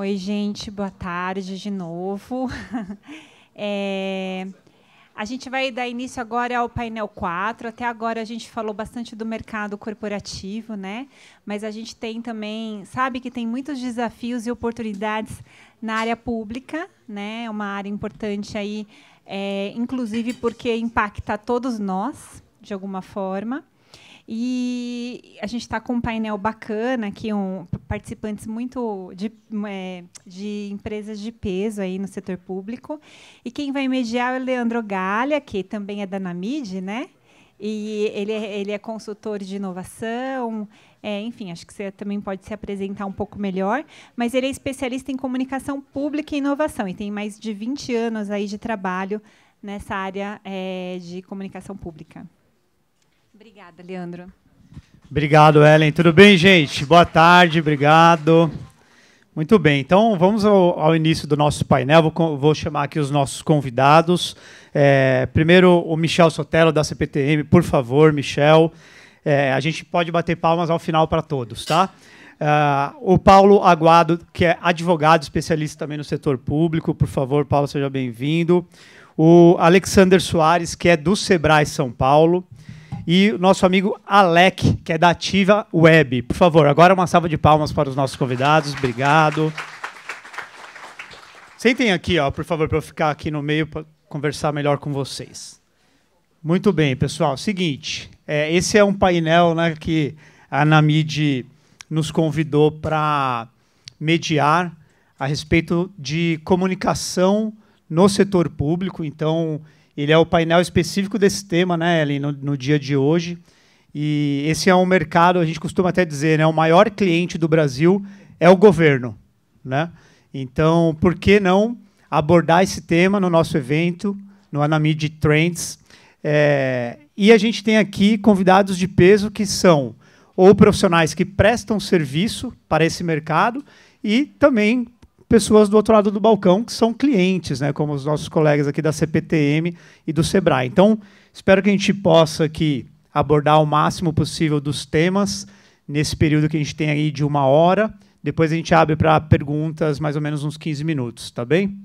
Oi, gente, boa tarde de novo. A gente vai dar início agora ao painel 4. Até agora a gente falou bastante do mercado corporativo, né? Mas a gente tem também, sabe que tem muitos desafios e oportunidades na área pública, né? É uma área importante aí, inclusive porque impacta todos nós, de alguma forma. E a gente está com um painel bacana aqui, participantes muito de empresas de peso aí no setor público. E quem vai mediar é o Leandro Galha, que também é da Namid, né? E ele é consultor de inovação. Enfim, acho que você também pode se apresentar um pouco melhor. Mas ele é especialista em comunicação pública e inovação e tem mais de 20 anos aí de trabalho nessa área de comunicação pública. Obrigada, Leandro. Obrigado, Ellen. Tudo bem, gente? Boa tarde, obrigado. Muito bem, então vamos ao início do nosso painel. Vou chamar aqui os nossos convidados. Primeiro, o Michel Sotelo, da CPTM. Por favor, Michel. A gente pode bater palmas ao final para todos, tá? O Paulo Aguado, que é advogado especialista também no setor público. Por favor, Paulo, seja bem-vindo. O Alexander Soares, que é do Sebrae São Paulo. E o nosso amigo Alec, que é da Ativa Web. Por favor, agora uma salva de palmas para os nossos convidados. Obrigado. Sentem aqui, ó, por favor, para eu ficar aqui no meio para conversar melhor com vocês. Muito bem, pessoal. Seguinte, esse é um painel, né, que a Namid nos convidou para mediar a respeito de comunicação no setor público. Então, ele é o painel específico desse tema, né, Ellen, no dia de hoje. E esse é um mercado, a gente costuma até dizer, né, o maior cliente do Brasil é o governo, né? Então, por que não abordar esse tema no nosso evento, no Anamid Trends? E a gente tem aqui convidados de peso que são ou profissionais que prestam serviço para esse mercado e também pessoas do outro lado do balcão que são clientes, né, como os nossos colegas aqui da CPTM e do Sebrae. Então, espero que a gente possa aqui abordar o máximo possível dos temas nesse período que a gente tem aí de 1 hora. Depois a gente abre para perguntas, mais ou menos uns 15 minutos, tá bem?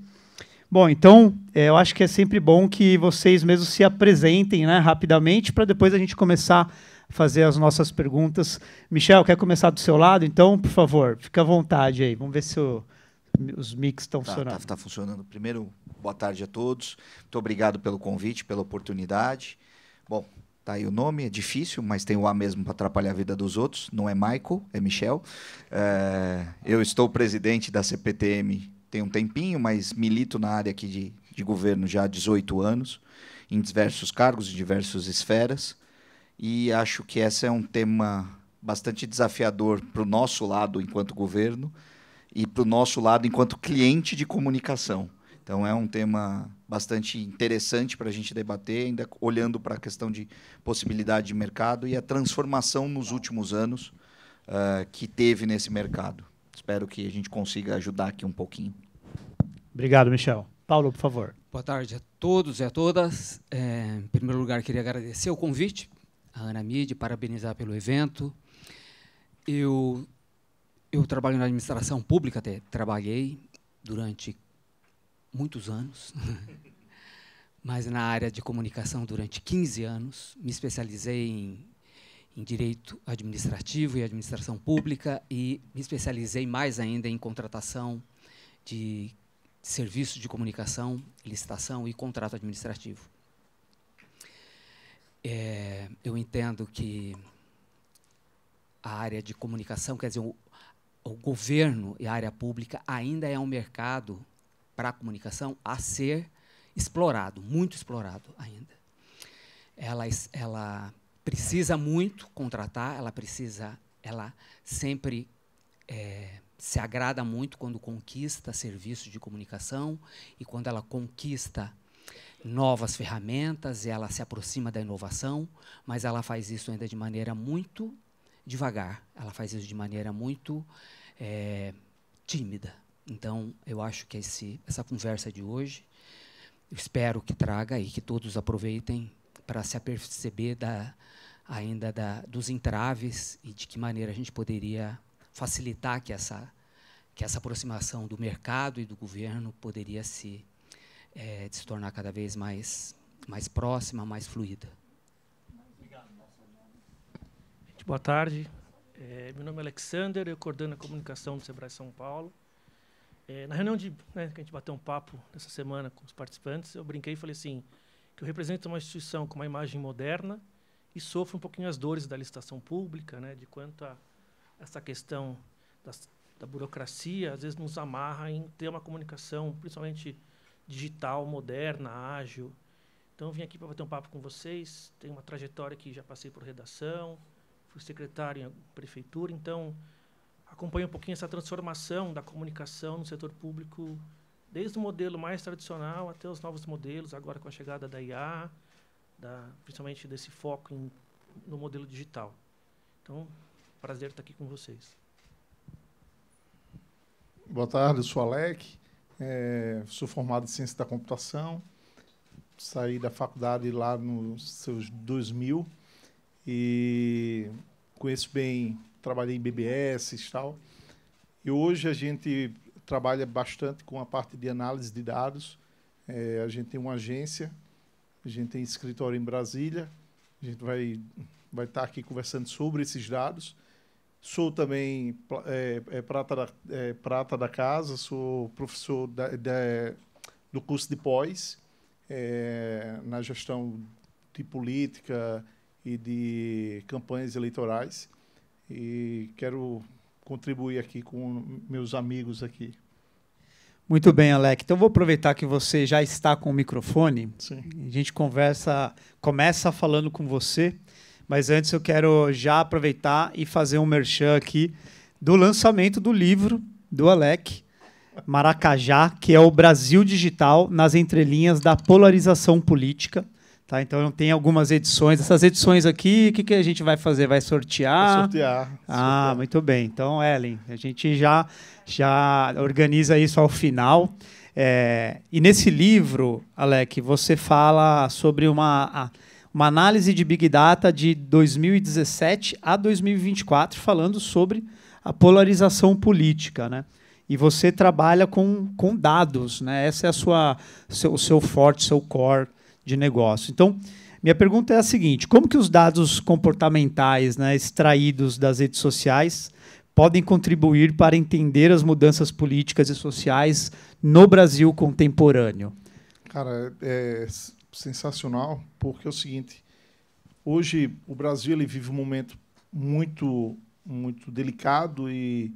Bom, então, eu acho que é sempre bom que vocês mesmos se apresentem, né, rapidamente, para depois a gente começar a fazer as nossas perguntas. Michel, quer começar do seu lado? Então, por favor, fica à vontade aí. Vamos ver se os mix estão funcionando. Está funcionando. Primeiro, boa tarde a todos. Muito obrigado pelo convite, pela oportunidade. Bom, tá aí o nome, é difícil, mas tem o A mesmo para atrapalhar a vida dos outros. Não é Michael, é Michel. Eu estou presidente da CPTM tem um tempinho, mas milito na área aqui de governo já há 18 anos, em diversos cargos, em diversas esferas. E acho que esse é um tema bastante desafiador para o nosso lado enquanto governo, e para o nosso lado enquanto cliente de comunicação. Então, é um tema bastante interessante para a gente debater, ainda olhando para a questão de possibilidade de mercado e a transformação nos últimos anos que teve nesse mercado. Espero que a gente consiga ajudar aqui um pouquinho. Obrigado, Michel. Paulo, por favor. Boa tarde a todos e a todas. Em primeiro lugar, queria agradecer o convite à Anamid, parabenizar pelo evento. Eu trabalho na administração pública, até trabalhei durante muitos anos, mas na área de comunicação durante 15 anos. Me especializei em direito administrativo e administração pública e me especializei mais ainda em contratação de serviços de comunicação, licitação e contrato administrativo. Eu entendo que a área de comunicação, quer dizer, o governo e a área pública ainda é um mercado para a comunicação a ser explorado, muito explorado ainda. Ela precisa muito contratar, ela sempre se agrada muito quando conquista serviços de comunicação e quando ela conquista novas ferramentas, ela se aproxima da inovação, mas ela faz isso ainda de maneira muito devagar, ela faz isso de maneira muito tímida. Então, eu acho que essa conversa de hoje, eu espero que traga e que todos aproveitem para se aperceber dos entraves e de que maneira a gente poderia facilitar que que essa aproximação do mercado e do governo poderia se tornar cada vez mais próxima, mais fluida. Boa tarde. Meu nome é Alexander, eu coordeno a comunicação do Sebrae São Paulo. Na reunião que a gente bateu um papo essa semana com os participantes, eu brinquei e falei assim, que eu represento uma instituição com uma imagem moderna e sofro um pouquinho as dores da licitação pública, né, de quanto a essa questão da burocracia, às vezes nos amarra em ter uma comunicação, principalmente digital, moderna, ágil. Então, eu vim aqui para bater um papo com vocês. Tenho uma trajetória que já passei por redação, fui secretário em prefeitura, então acompanho um pouquinho essa transformação da comunicação no setor público, desde o modelo mais tradicional até os novos modelos, agora com a chegada da IA, principalmente desse foco no modelo digital. Então, prazer estar aqui com vocês. Boa tarde, eu sou Alec, sou formado em Ciência da Computação, saí da faculdade lá nos seus 2000 e conheço bem, trabalhei em BBS e tal. E hoje a gente trabalha bastante com a parte de análise de dados. A gente tem uma agência, a gente tem escritório em Brasília, a gente vai estar aqui conversando sobre esses dados. Sou também prata da casa, sou professor do curso de pós, na gestão de política e de campanhas eleitorais. E quero contribuir aqui com meus amigos aqui. Muito bem, Alec. Então, vou aproveitar que você já está com o microfone. Sim. A gente começa falando com você, mas antes eu quero já aproveitar e fazer um merchan aqui do lançamento do livro do Alec, Maracajá, que é o Brasil Digital nas entrelinhas da polarização política. Tá? Então, tem algumas edições. Essas edições aqui, o que a gente vai fazer? Vai sortear? Vai sortear. Ah, muito bem. Então, Ellen, a gente já organiza isso ao final. E nesse livro, Alec, você fala sobre uma análise de Big Data de 2017 a 2024, falando sobre a polarização política, né? E você trabalha com dados, né? Essa é o seu forte, seu core de negócio. Então, minha pergunta é a seguinte: como que os dados comportamentais, né, extraídos das redes sociais podem contribuir para entender as mudanças políticas e sociais no Brasil contemporâneo? Cara, é sensacional, porque é o seguinte, hoje o Brasil ele vive um momento muito, muito delicado e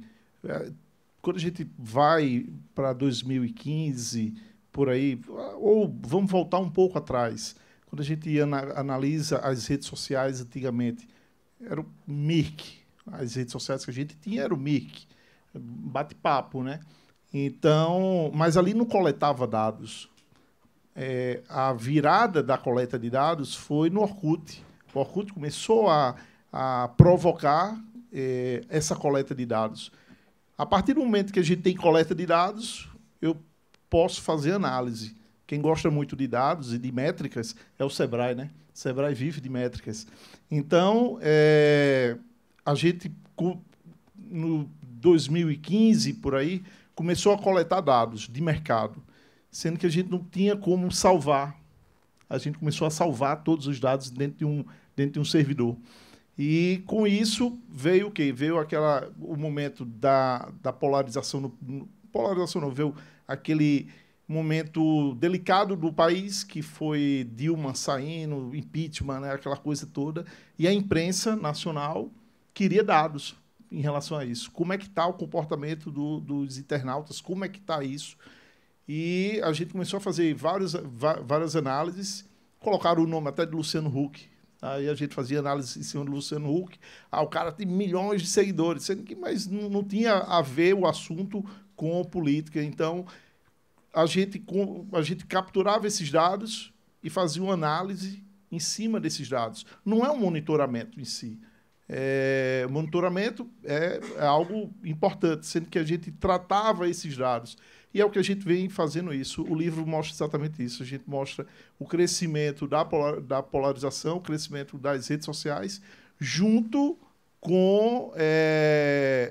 quando a gente vai para 2015, por aí, ou vamos voltar um pouco atrás, quando a gente analisa as redes sociais antigamente, era o Mirk, as redes sociais que a gente tinha era o Mirk, bate-papo, né? Então, mas ali não coletava dados. A virada da coleta de dados foi no Orkut. O Orkut começou a provocar essa coleta de dados. A partir do momento que a gente tem coleta de dados, eu posso fazer análise. Quem gosta muito de dados e de métricas é o Sebrae, né? O Sebrae vive de métricas. Então, a gente, no 2015, por aí, começou a coletar dados de mercado, sendo que a gente não tinha como salvar. A gente começou a salvar todos os dados dentro de um servidor. E, com isso, veio o quê? Veio o momento da polarização. Polarização não, veio aquele momento delicado do país, que foi Dilma saindo, impeachment, né, aquela coisa toda, e a imprensa nacional queria dados em relação a isso. Como é que está o comportamento dos internautas? Como é que está isso? E a gente começou a fazer várias análises, colocaram o nome até de Luciano Huck. Aí a gente fazia análise em cima do Luciano Huck. O cara tem milhões de seguidores, sendo que mas não tinha a ver o assunto com política. Então, a gente capturava esses dados e fazia uma análise em cima desses dados. Não é um monitoramento em si. Monitoramento é algo importante, sendo que a gente tratava esses dados. E é o que a gente vem fazendo isso. O livro mostra exatamente isso. A gente mostra o crescimento da polarização, o crescimento das redes sociais, junto com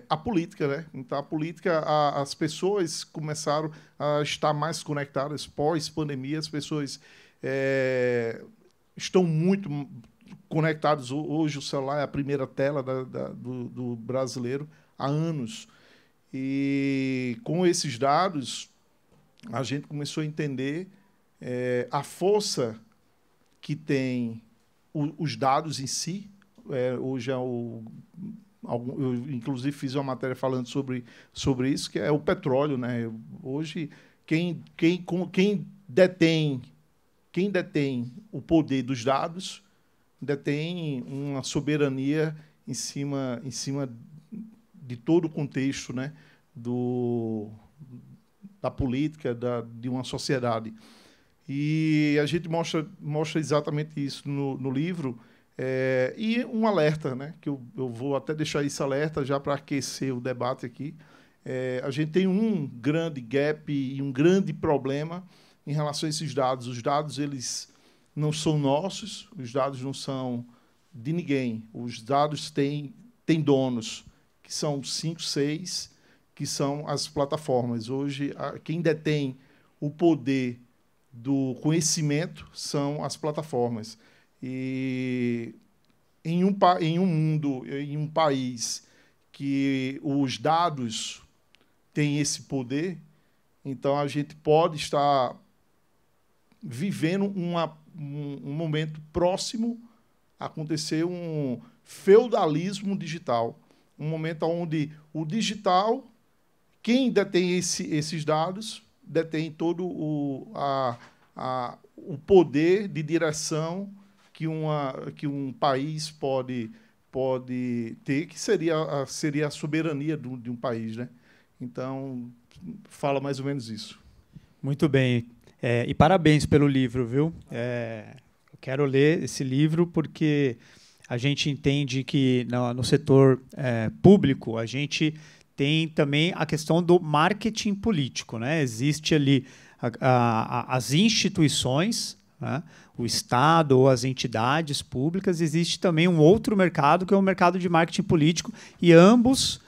a política, né? Então, a política, as pessoas começaram a estar mais conectadas pós-pandemia, as pessoas estão muito conectadas. Hoje, o celular é a primeira tela do brasileiro há anos. E, com esses dados, a gente começou a entender a força que tem os dados em si. Hoje eu, inclusive, fiz uma matéria falando sobre isso, que é o petróleo, né? Hoje, quem detém o poder dos dados detém uma soberania em cima de todo o contexto, né? Da política, de uma sociedade. E a gente mostra exatamente isso no livro. E um alerta, né, que eu vou até deixar esse alerta já para aquecer o debate aqui. A gente tem um grande gap e um grande problema em relação a esses dados. Os dados, eles não são nossos, os dados não são de ninguém. Os dados têm donos, que são 5, 6, que são as plataformas. Hoje, quem detém o poder do conhecimento são as plataformas. E em um mundo, em um país que os dados têm esse poder, então a gente pode estar vivendo um momento próximo a acontecer um feudalismo digital, um momento onde o digital, quem detém esses dados, detém todo o poder de direção que um país pode ter, que seria a soberania de um país, né? Então, fala mais ou menos isso. Muito bem. E parabéns pelo livro, viu? Eu quero ler esse livro porque a gente entende que no setor público a gente tem também a questão do marketing político, né? Existe ali as instituições, né? O Estado ou as entidades públicas, existe também um outro mercado, que é o mercado de marketing político, e ambos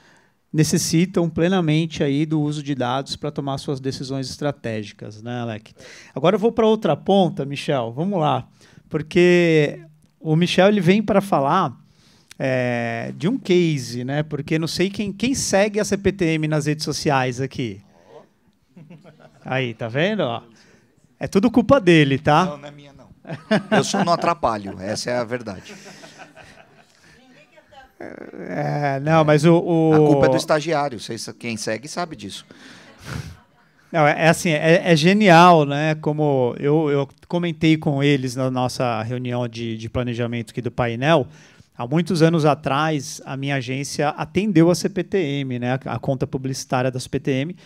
necessitam plenamente aí do uso de dados para tomar suas decisões estratégicas, né, Alec? Agora eu vou para outra ponta, Michel, vamos lá, porque o Michel ele vem para falar de um case, né? Porque não sei quem segue a CPTM nas redes sociais aqui. Aí, tá vendo? Ó. É tudo culpa dele, tá? Não, não é minha, não. Eu só não atrapalho, essa é a verdade. Não, mas a culpa é do estagiário, quem segue sabe disso. Não, assim, é genial, né? Como eu comentei com eles na nossa reunião de planejamento aqui do painel. Há muitos anos atrás, a minha agência atendeu a CPTM, né? A conta publicitária da CPTM.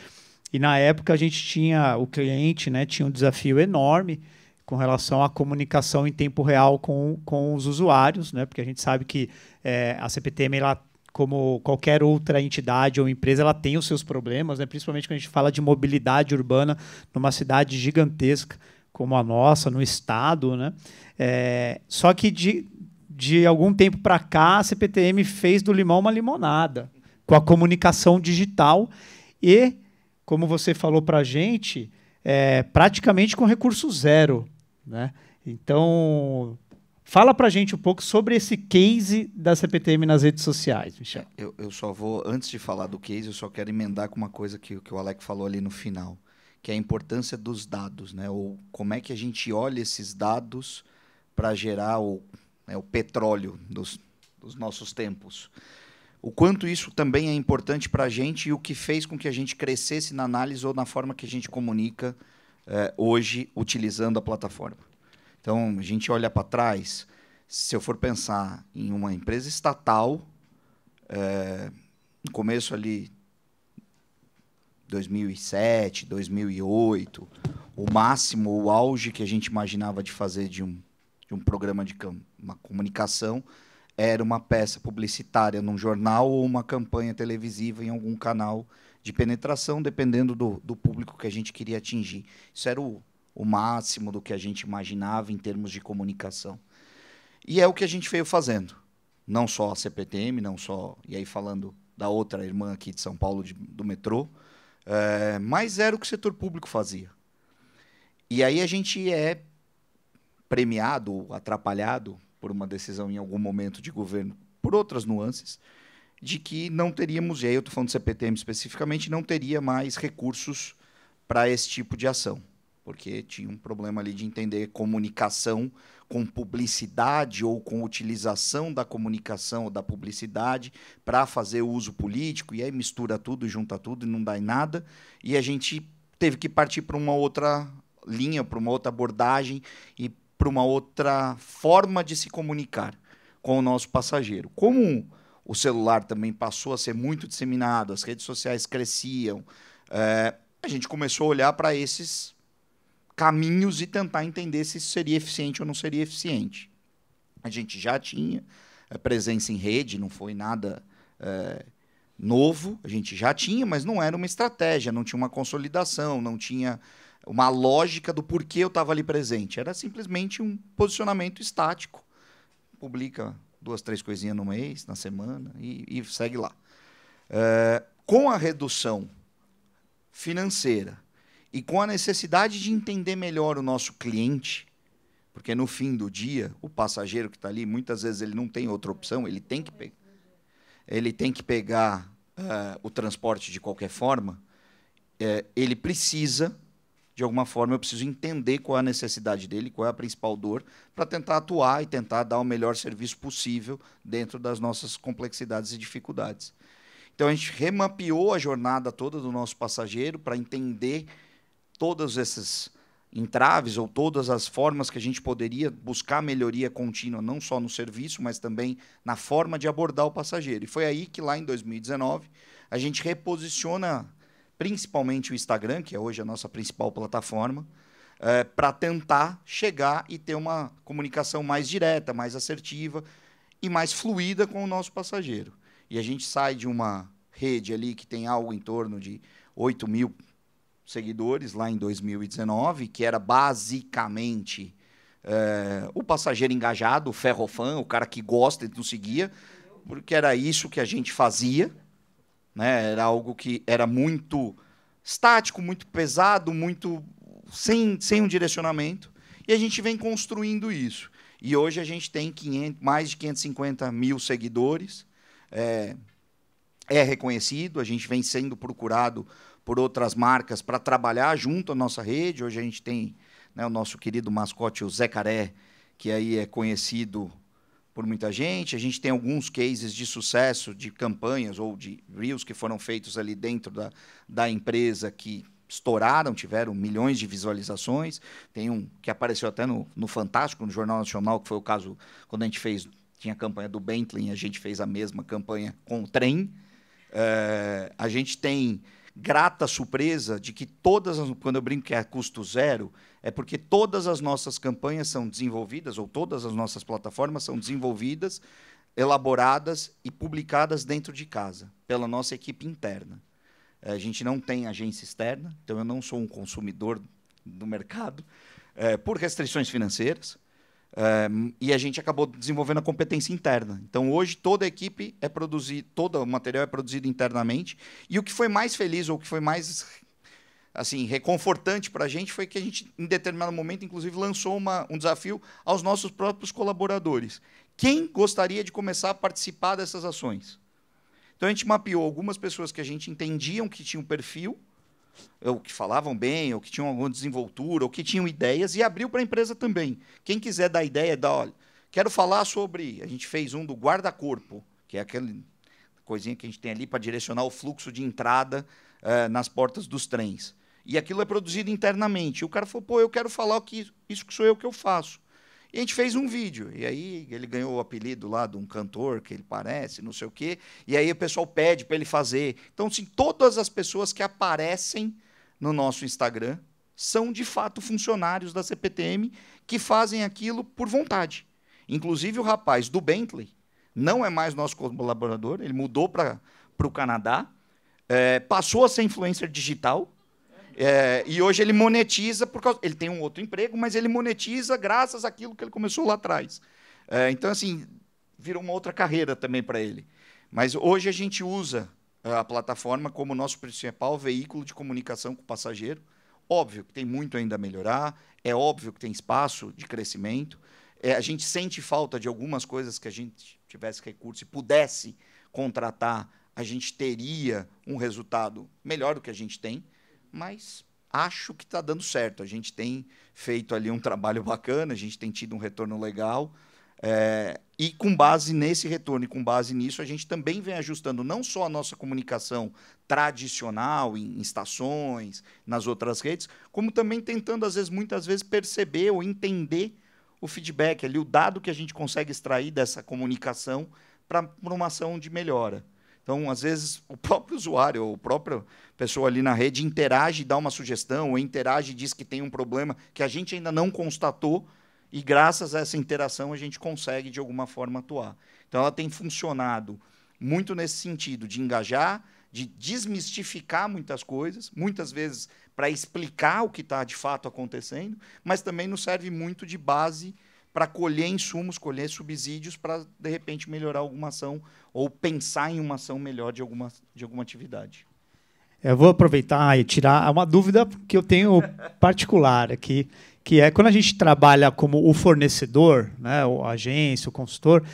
E, na época, a gente tinha, o cliente, né, tinha um desafio enorme com relação à comunicação em tempo real com os usuários, né? Porque a gente sabe que a CPTM, ela, como qualquer outra entidade ou empresa, ela tem os seus problemas, né? Principalmente quando a gente fala de mobilidade urbana numa cidade gigantesca como a nossa, no estado, né? Só que de algum tempo para cá, a CPTM fez do limão uma limonada, com a comunicação digital e, como você falou para a gente, praticamente com recurso zero, né? Então, fala para a gente um pouco sobre esse case da CPTM nas redes sociais, Michel. Eu só vou, antes de falar do case, eu só quero emendar com uma coisa que o Alec falou ali no final, que é a importância dos dados, né? Ou como é que a gente olha esses dados para gerar o petróleo dos nossos tempos. O quanto isso também é importante para a gente e o que fez com que a gente crescesse na análise ou na forma que a gente comunica hoje, utilizando a plataforma. Então, a gente olha para trás, se eu for pensar em uma empresa estatal, no começo ali, 2007, 2008, o máximo, o auge que a gente imaginava de fazer de um programa de uma comunicação era uma peça publicitária num jornal ou uma campanha televisiva em algum canal de penetração, dependendo do público que a gente queria atingir. Isso era o máximo do que a gente imaginava em termos de comunicação. E é o que a gente veio fazendo. não só a CPTM, não só... E aí falando da outra irmã aqui de São Paulo, do metrô, mas era o que o setor público fazia. E aí a gente é premiado, atrapalhado por uma decisão em algum momento de governo, por outras nuances, de que não teríamos, e aí eu estou falando do CPTM especificamente, não teria mais recursos para esse tipo de ação, porque tinha um problema ali de entender comunicação com publicidade ou com utilização da comunicação ou da publicidade para fazer uso político, e aí mistura tudo, junta tudo e não dá em nada, e a gente teve que partir para uma outra linha, para uma outra abordagem e para uma outra forma de se comunicar com o nosso passageiro. Como o celular também passou a ser muito disseminado, as redes sociais cresciam, a gente começou a olhar para esses caminhos e tentar entender se isso seria eficiente ou não seria eficiente. A gente já tinha presença em rede, não foi nada novo, a gente já tinha, mas não era uma estratégia, não tinha uma consolidação, não tinha uma lógica do porquê eu estava ali presente. Era simplesmente um posicionamento estático. Publica 2, 3 coisinhas no mês, na semana, e segue lá. Com a redução financeira e com a necessidade de entender melhor o nosso cliente, porque, no fim do dia, o passageiro que está ali, muitas vezes ele não tem outra opção, ele tem que pegar o transporte de qualquer forma, ele precisa... De alguma forma, eu preciso entender qual é a necessidade dele, qual é a principal dor, para tentar atuar e tentar dar o melhor serviço possível dentro das nossas complexidades e dificuldades. Então, a gente remapeou a jornada toda do nosso passageiro para entender todos esses entraves ou todas as formas que a gente poderia buscar melhoria contínua, não só no serviço, mas também na forma de abordar o passageiro. E foi aí que, lá em 2019, a gente reposiciona... principalmente o Instagram, que é hoje a nossa principal plataforma, para tentar chegar e ter uma comunicação mais direta, mais assertiva e mais fluida com o nosso passageiro. E a gente sai de uma rede ali que tem algo em torno de 8 mil seguidores, lá em 2019, que era basicamente o passageiro engajado, o ferrofã, o cara que gosta e não seguia, porque era isso que a gente fazia. Né? Era algo que era muito estático, muito pesado, muito sem um direcionamento. E a gente vem construindo isso. E hoje a gente tem mais de 550 mil seguidores. É reconhecido, a gente vem sendo procurado por outras marcas para trabalhar junto à nossa rede. Hoje a gente tem, né, o nosso querido mascote, o Zecaré, que aí é conhecido por muita gente. A gente tem alguns cases de sucesso de campanhas ou de reels que foram feitos ali dentro da empresa que estouraram, tiveram milhões de visualizações. Tem um que apareceu até no Fantástico, no Jornal Nacional, que foi o caso quando a gente tinha a campanha do Bentley, a gente fez a mesma campanha com o trem. A gente tem grata surpresa de que quando eu brinco que é custo zero, é porque todas as nossas campanhas são desenvolvidas, ou todas as nossas plataformas são desenvolvidas, elaboradas e publicadas dentro de casa, pela nossa equipe interna. A gente não tem agência externa, então eu não sou um consumidor do mercado, por restrições financeiras, e a gente acabou desenvolvendo a competência interna. Então, hoje, toda a equipe todo o material é produzido internamente, e o que foi mais feliz, ou o que foi mais assim, reconfortante para a gente, foi que a gente, em determinado momento, inclusive, lançou um desafio aos nossos próprios colaboradores. Quem gostaria de começar a participar dessas ações? Então, a gente mapeou algumas pessoas que a gente entendiam que tinham perfil, ou que falavam bem, ou que tinham alguma desenvoltura, ou que tinham ideias, e abriu para a empresa também. Quem quiser dar ideia, olha, quero falar sobre... A gente fez um do guarda-corpo, que é aquela coisinha que a gente tem ali para direcionar o fluxo de entrada nas portas dos trens. E aquilo é produzido internamente. E o cara falou, pô, eu quero falar isso que sou eu que eu faço. E a gente fez um vídeo. E aí ele ganhou o apelido lá de um cantor, que ele parece, não sei o quê. E aí o pessoal pede para ele fazer. Então, assim, todas as pessoas que aparecem no nosso Instagram são, de fato, funcionários da CPTM que fazem aquilo por vontade. Inclusive, o rapaz do Bentley não é mais nosso colaborador, ele mudou para o Canadá, passou a ser influencer digital, e hoje ele monetiza, ele tem um outro emprego, mas ele monetiza graças àquilo que ele começou lá atrás. Então, assim, virou uma outra carreira também para ele. Mas hoje a gente usa a plataforma como nosso principal veículo de comunicação com o passageiro. Óbvio que tem muito ainda a melhorar, é óbvio que tem espaço de crescimento. A gente sente falta de algumas coisas que a gente tivesse recurso e pudesse contratar, a gente teria um resultado melhor do que a gente tem, mas acho que está dando certo. A gente tem feito ali um trabalho bacana, a gente tem tido um retorno legal, e com base nesse retorno e com base nisso, a gente também vem ajustando não só a nossa comunicação tradicional, em estações, nas outras redes, como também tentando, muitas vezes, perceber ou entender o feedback, ali, o dado que a gente consegue extrair dessa comunicação para uma ação de melhora. Então, às vezes, o próprio usuário, ou a própria pessoa ali na rede interage, dá uma sugestão, ou interage e diz que tem um problema que a gente ainda não constatou, e graças a essa interação a gente consegue, de alguma forma, atuar. Então, ela tem funcionado muito nesse sentido, de engajar, de desmistificar muitas coisas, muitas vezes para explicar o que está, de fato, acontecendo, mas também nos serve muito de base para colher insumos, colher subsídios para, de repente, melhorar alguma ação ou pensar em uma ação melhor de alguma atividade. Eu vou aproveitar e tirar uma dúvida que eu tenho particular aqui, que é quando a gente trabalha como o fornecedor, né, a agência, o consultor,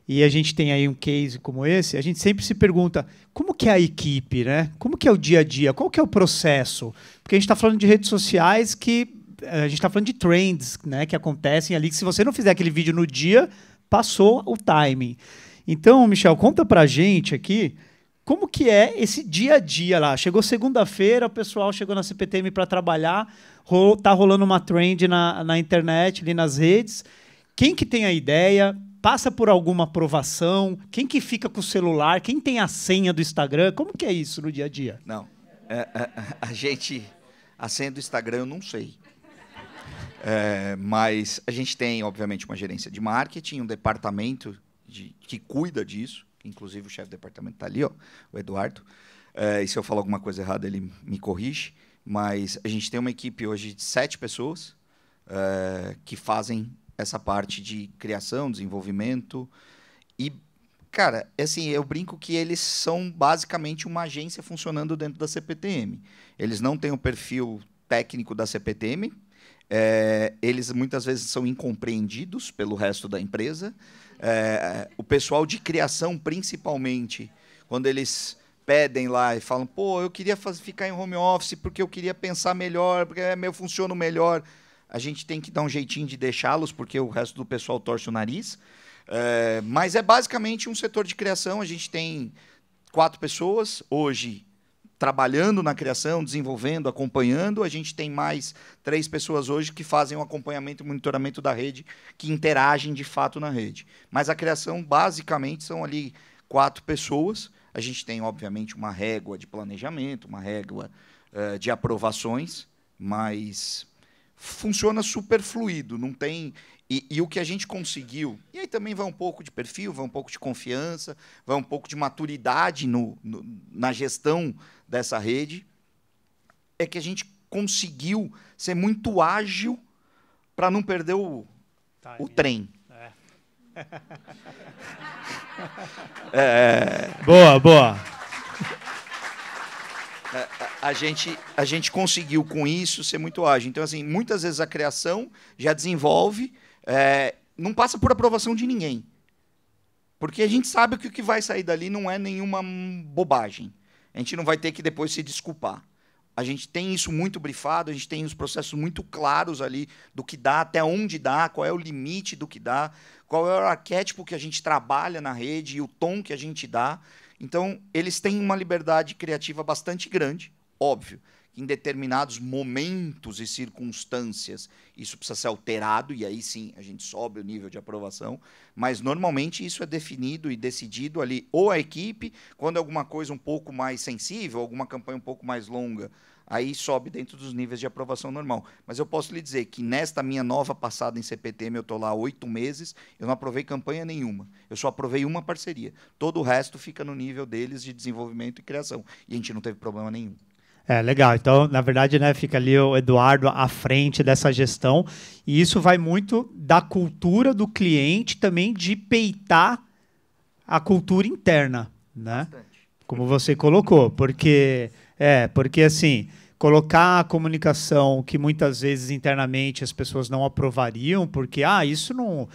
e a gente tem aí um case como esse, a gente sempre se pergunta como que é a equipe, né? Como que é o dia a dia, qual que é o processo? Porque a gente está falando de redes sociais que a gente está falando de trends, né, que acontecem ali, que se você não fizer aquele vídeo no dia, passou o timing. Então, Michel, conta para a gente aqui como que é esse dia a dia lá. Chegou segunda-feira, o pessoal chegou na CPTM para trabalhar, tá rolando uma trend na internet, ali nas redes. Quem que tem a ideia? Passa por alguma aprovação? Quem que fica com o celular? Quem tem a senha do Instagram? Como que é isso no dia a dia? Não, a senha do Instagram eu não sei. Mas a gente tem, obviamente, uma gerência de marketing, um departamento que cuida disso, inclusive o chefe do departamento está ali, ó, o Eduardo. E se eu falar alguma coisa errada, ele me corrige. Mas a gente tem uma equipe hoje de 7 pessoas que fazem essa parte de criação, desenvolvimento. E, cara, assim, eu brinco que eles são basicamente uma agência funcionando dentro da CPTM. Eles não têm o perfil técnico da CPTM, eles muitas vezes são incompreendidos pelo resto da empresa. O pessoal de criação, principalmente, quando eles pedem lá e falam, pô, eu queria ficar em home office porque eu queria pensar melhor, porque eu funciono melhor, a gente tem que dar um jeitinho de deixá-los, porque o resto do pessoal torce o nariz. Mas é basicamente um setor de criação. A gente tem 4 pessoas hoje trabalhando na criação, desenvolvendo, acompanhando. A gente tem mais 3 pessoas hoje que fazem o acompanhamento e monitoramento da rede, que interagem de fato na rede. Mas a criação, basicamente, são ali 4 pessoas. A gente tem, obviamente, uma régua de planejamento, uma régua de aprovações, mas funciona super fluido, não tem... E o que a gente conseguiu, e aí também vai um pouco de perfil, vai um pouco de confiança, vai um pouco de maturidade na gestão dessa rede, é que a gente conseguiu ser muito ágil para não perder o trem. Boa. A gente conseguiu, com isso, ser muito ágil. Então, assim, muitas vezes a criação já desenvolve, não passa por aprovação de ninguém. Porque a gente sabe que o que vai sair dali não é nenhuma bobagem. A gente não vai ter que depois se desculpar. A gente tem isso muito brifado, a gente tem os processos muito claros ali do que dá, até onde dá, qual é o limite do que dá, qual é o arquétipo que a gente trabalha na rede e o tom que a gente dá. Então, eles têm uma liberdade criativa bastante grande, óbvio. Em determinados momentos e circunstâncias, isso precisa ser alterado, e aí sim a gente sobe o nível de aprovação, mas normalmente isso é definido e decidido ali, ou a equipe, quando é alguma coisa um pouco mais sensível, alguma campanha um pouco mais longa, aí sobe dentro dos níveis de aprovação normal. Mas eu posso lhe dizer que nesta minha nova passada em CPTM, eu estou lá há 8 meses, eu não aprovei campanha nenhuma, eu só aprovei uma parceria. Todo o resto fica no nível deles de desenvolvimento e criação, e a gente não teve problema nenhum. Legal. Então, na verdade, né, fica ali o Eduardo à frente dessa gestão. E isso vai muito da cultura do cliente também de peitar a cultura interna, né? Bastante. Como você colocou, porque assim, colocar a comunicação que muitas vezes internamente as pessoas não aprovariam, porque isso não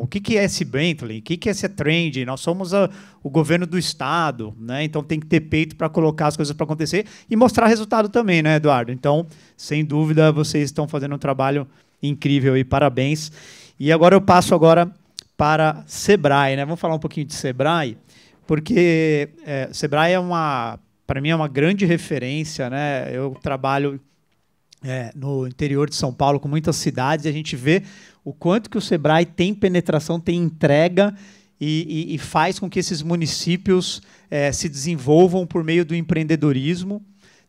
o que é esse Bentley? O que é esse trend? Nós somos o governo do estado, né? Então tem que ter peito para colocar as coisas para acontecer e mostrar resultado também, né, Eduardo? Então, sem dúvida, vocês estão fazendo um trabalho incrível e parabéns. E agora eu passo para Sebrae, né? Vamos falar um pouquinho de Sebrae, porque Sebrae para mim é uma grande referência, né? Eu trabalho no interior de São Paulo com muitas cidades e a gente vê o quanto que o Sebrae tem penetração, tem entrega e faz com que esses municípios se desenvolvam por meio do empreendedorismo,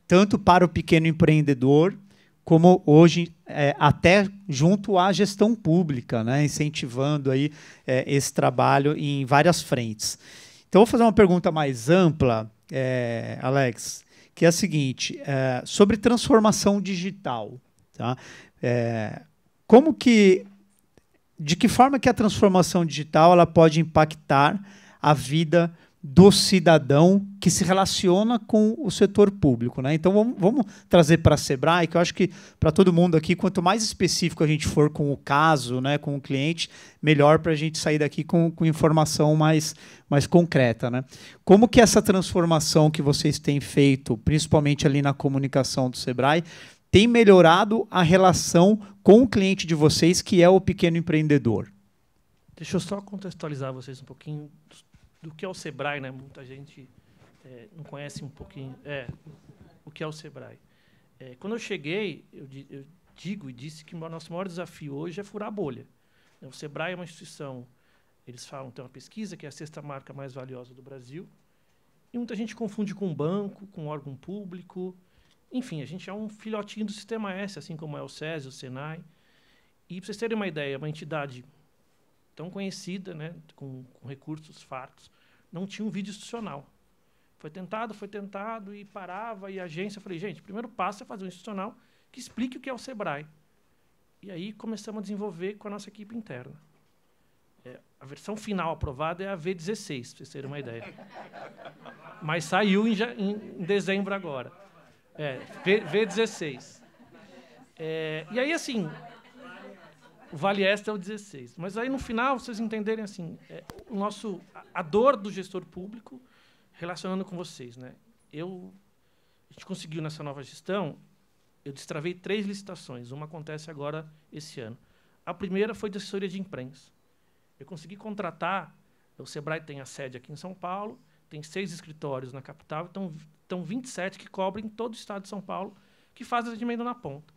tanto para o pequeno empreendedor, como hoje até junto à gestão pública, né? Incentivando aí, esse trabalho em várias frentes. Então, vou fazer uma pergunta mais ampla, Alex, que é a seguinte, sobre transformação digital. Tá? De que forma que a transformação digital ela pode impactar a vida do cidadão que se relaciona com o setor público, né? Então, vamos trazer para a Sebrae, que eu acho que para todo mundo aqui, quanto mais específico a gente for com o caso, né, com o cliente, melhor para a gente sair daqui com informação mais concreta, né? Como que essa transformação que vocês têm feito, principalmente ali na comunicação do Sebrae, tem melhorado a relação com o cliente de vocês, que é o pequeno empreendedor? Deixa eu só contextualizar vocês um pouquinho do que é o Sebrae, né? Muita gente não conhece um pouquinho o que é o Sebrae. Quando eu cheguei, eu digo e disse que o nosso maior desafio hoje é furar a bolha. O Sebrae é uma instituição, eles falam, tem uma pesquisa que é a 6ª marca mais valiosa do Brasil, e muita gente confunde com um banco, com um órgão público. Enfim, a gente é um filhotinho do Sistema S, assim como é o SESI, o Senai. E, para vocês terem uma ideia, uma entidade tão conhecida, né, com recursos fartos, não tinha um vídeo institucional. Foi tentado e parava, e a agência, eu falei, gente, o primeiro passo é fazer um institucional que explique o que é o Sebrae. E aí começamos a desenvolver com a nossa equipe interna. A versão final aprovada é a V16, para vocês terem uma ideia. Mas saiu em dezembro agora. V16. E aí, assim, o Vale Extra é o 16. Mas aí, no final, vocês entenderem assim, a dor do gestor público relacionando com vocês, né? A gente conseguiu, nessa nova gestão, eu destravei 3 licitações. Uma acontece agora, esse ano. A primeira foi de assessoria de imprensa. Eu consegui contratar, o Sebrae tem a sede aqui em São Paulo, tem 6 escritórios na capital, então 27 que cobrem todo o estado de São Paulo, que fazem atendimento na ponta.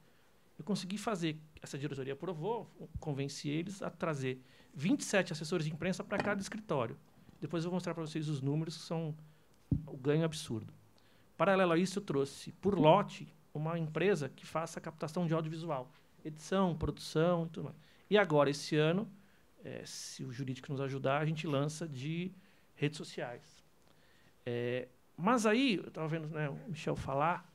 Eu consegui fazer, essa diretoria aprovou, convenci eles a trazer 27 assessores de imprensa para cada escritório. Depois eu vou mostrar para vocês os números, que são o ganho absurdo. Paralelo a isso, eu trouxe, por lote, uma empresa que faça captação de audiovisual, edição, produção e tudo mais. E agora, esse ano, se o jurídico nos ajudar, a gente lança de redes sociais. Mas aí, eu estava vendo, né, o Michel falar,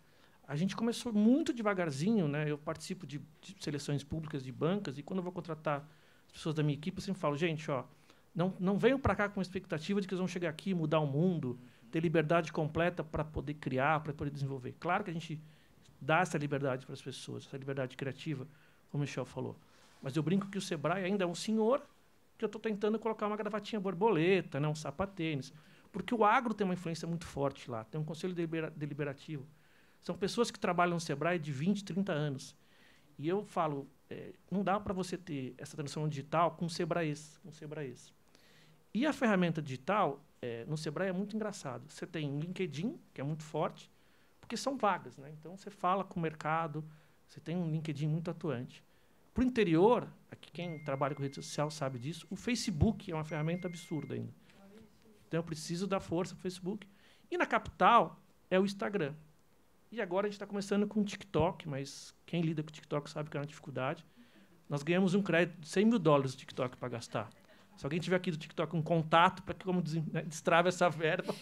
a gente começou muito devagarzinho, né? Eu participo de seleções públicas de bancas, e quando eu vou contratar as pessoas da minha equipe, eu sempre falo, gente, não venham para cá com a expectativa de que eles vão chegar aqui, mudar o mundo, ter liberdade completa para poder criar, para poder desenvolver. Claro que a gente dá essa liberdade para as pessoas, essa liberdade criativa, como o Michel falou. Mas eu brinco que o Sebrae ainda é um senhor que eu estou tentando colocar uma gravatinha borboleta, né, um sapatênis, porque o agro tem uma influência muito forte lá, tem um conselho deliberativo. São pessoas que trabalham no Sebrae de 20, 30 anos. E eu falo, não dá para você ter essa transformação digital com Sebraes. E a ferramenta digital, no Sebrae, é muito engraçado. Você tem um LinkedIn, que é muito forte, porque são vagas, né? Então, você fala com o mercado, você tem um LinkedIn muito atuante. Para o interior, aqui quem trabalha com rede social sabe disso, o Facebook é uma ferramenta absurda ainda. Então, eu preciso dar força para o Facebook. E na capital, é o Instagram. E agora a gente está começando com o TikTok, mas quem lida com o TikTok sabe que é uma dificuldade. Nós ganhamos um crédito de $100 mil do TikTok para gastar. Se alguém tiver aqui do TikTok um contato para que como destrave essa verba,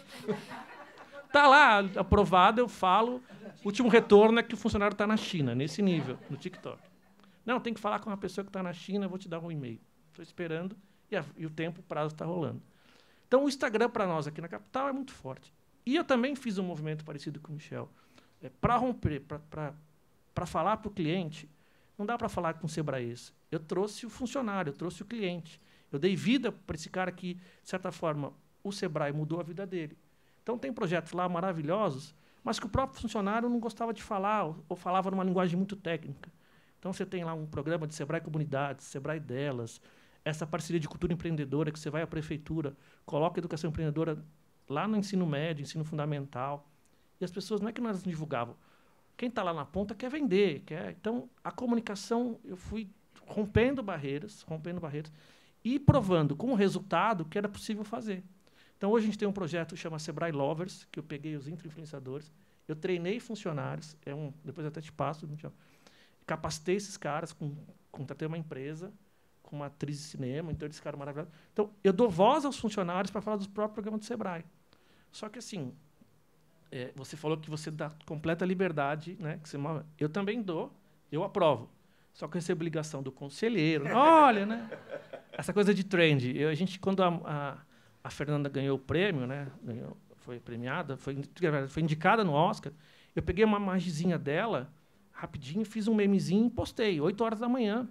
está lá aprovado, eu falo. O último retorno é que o funcionário está na China, nesse nível, no TikTok. Não, tem que falar com uma pessoa que está na China, eu vou te dar um e-mail. Estou esperando e o prazo está rolando. Então, o Instagram, para nós aqui na capital, é muito forte. E eu também fiz um movimento parecido com o Michel. Para romper, para falar para o cliente, não dá para falar com o Sebraense. Eu trouxe o funcionário, eu trouxe o cliente. Eu dei vida para esse cara que, de certa forma, o Sebrae mudou a vida dele. Então, tem projetos lá maravilhosos, mas que o próprio funcionário não gostava de falar, ou falava numa linguagem muito técnica. Então, você tem lá um programa de Sebrae Comunidades, Sebrae Delas, essa parceria de cultura empreendedora, que você vai à prefeitura, coloca a educação empreendedora lá no ensino médio, ensino fundamental. E as pessoas, não é que nós divulgavam. Quem está lá na ponta quer vender. Então, a comunicação, eu fui rompendo barreiras, e provando com o resultado que era possível fazer. Então, hoje a gente tem um projeto que chama Sebrae Lovers, que eu peguei os influenciadores, eu treinei funcionários, depois eu até te passo, capacitei esses caras, contratei uma empresa, com uma atriz de cinema, então eles ficaram maravilhosos. Então, eu dou voz aos funcionários para falar dos próprios programas do Sebrae. Só que, assim, você falou que você dá completa liberdade, né? Eu também dou, eu aprovo. Só que eu recebo ligação do conselheiro. Olha, né? Essa coisa de trend. Quando a Fernanda ganhou o prêmio, né? Foi premiada, foi indicada no Oscar, eu peguei uma imagenzinha dela, rapidinho, fiz um memezinho e postei, 8 horas da manhã.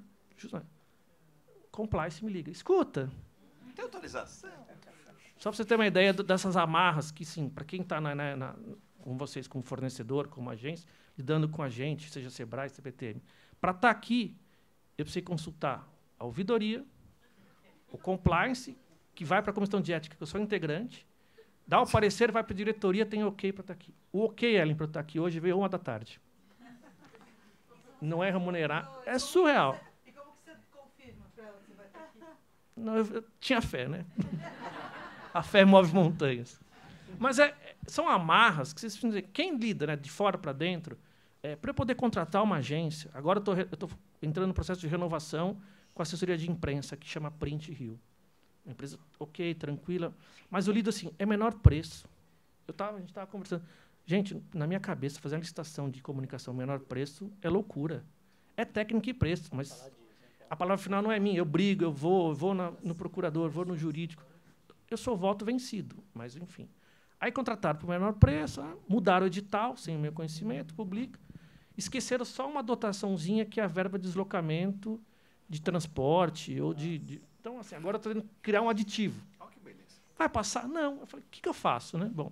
Compliance me liga. Escuta. Não tem autorização. Só para você ter uma ideia dessas amarras que, sim, para quem está com vocês, como fornecedor, como agência, lidando com a gente, seja Sebrae, CPTM, para estar aqui, eu precisei consultar a ouvidoria, o compliance, que vai para a comissão de ética, que eu sou integrante, dá o parecer, vai para a diretoria, tem ok para estar aqui. O ok, Ellen, para estar aqui hoje, veio 1 da tarde. Não é remunerar, é surreal. Não, eu tinha fé, né? A fé move montanhas. Mas são amarras que vocês precisam dizer. Quem lida, né, de fora para dentro, para eu poder contratar uma agência, agora eu estou entrando no processo de renovação com a assessoria de imprensa, que chama Print Rio. Uma empresa ok, tranquila, mas eu lido assim, é menor preço. A gente estava conversando. Gente, na minha cabeça, fazer uma licitação de comunicação menor preço é loucura. É técnica e preço, mas a palavra final não é minha. Eu brigo, eu vou no procurador, vou no jurídico. Eu sou voto vencido, mas enfim. Aí contrataram por menor preço, mudaram o edital, sem o meu conhecimento, publica. Esqueceram só uma dotaçãozinha, que é a verba de deslocamento, de transporte, ou Então, assim, agora eu estou tentando criar um aditivo. Vai passar? Não. Eu falei, o que eu faço? Né? Bom,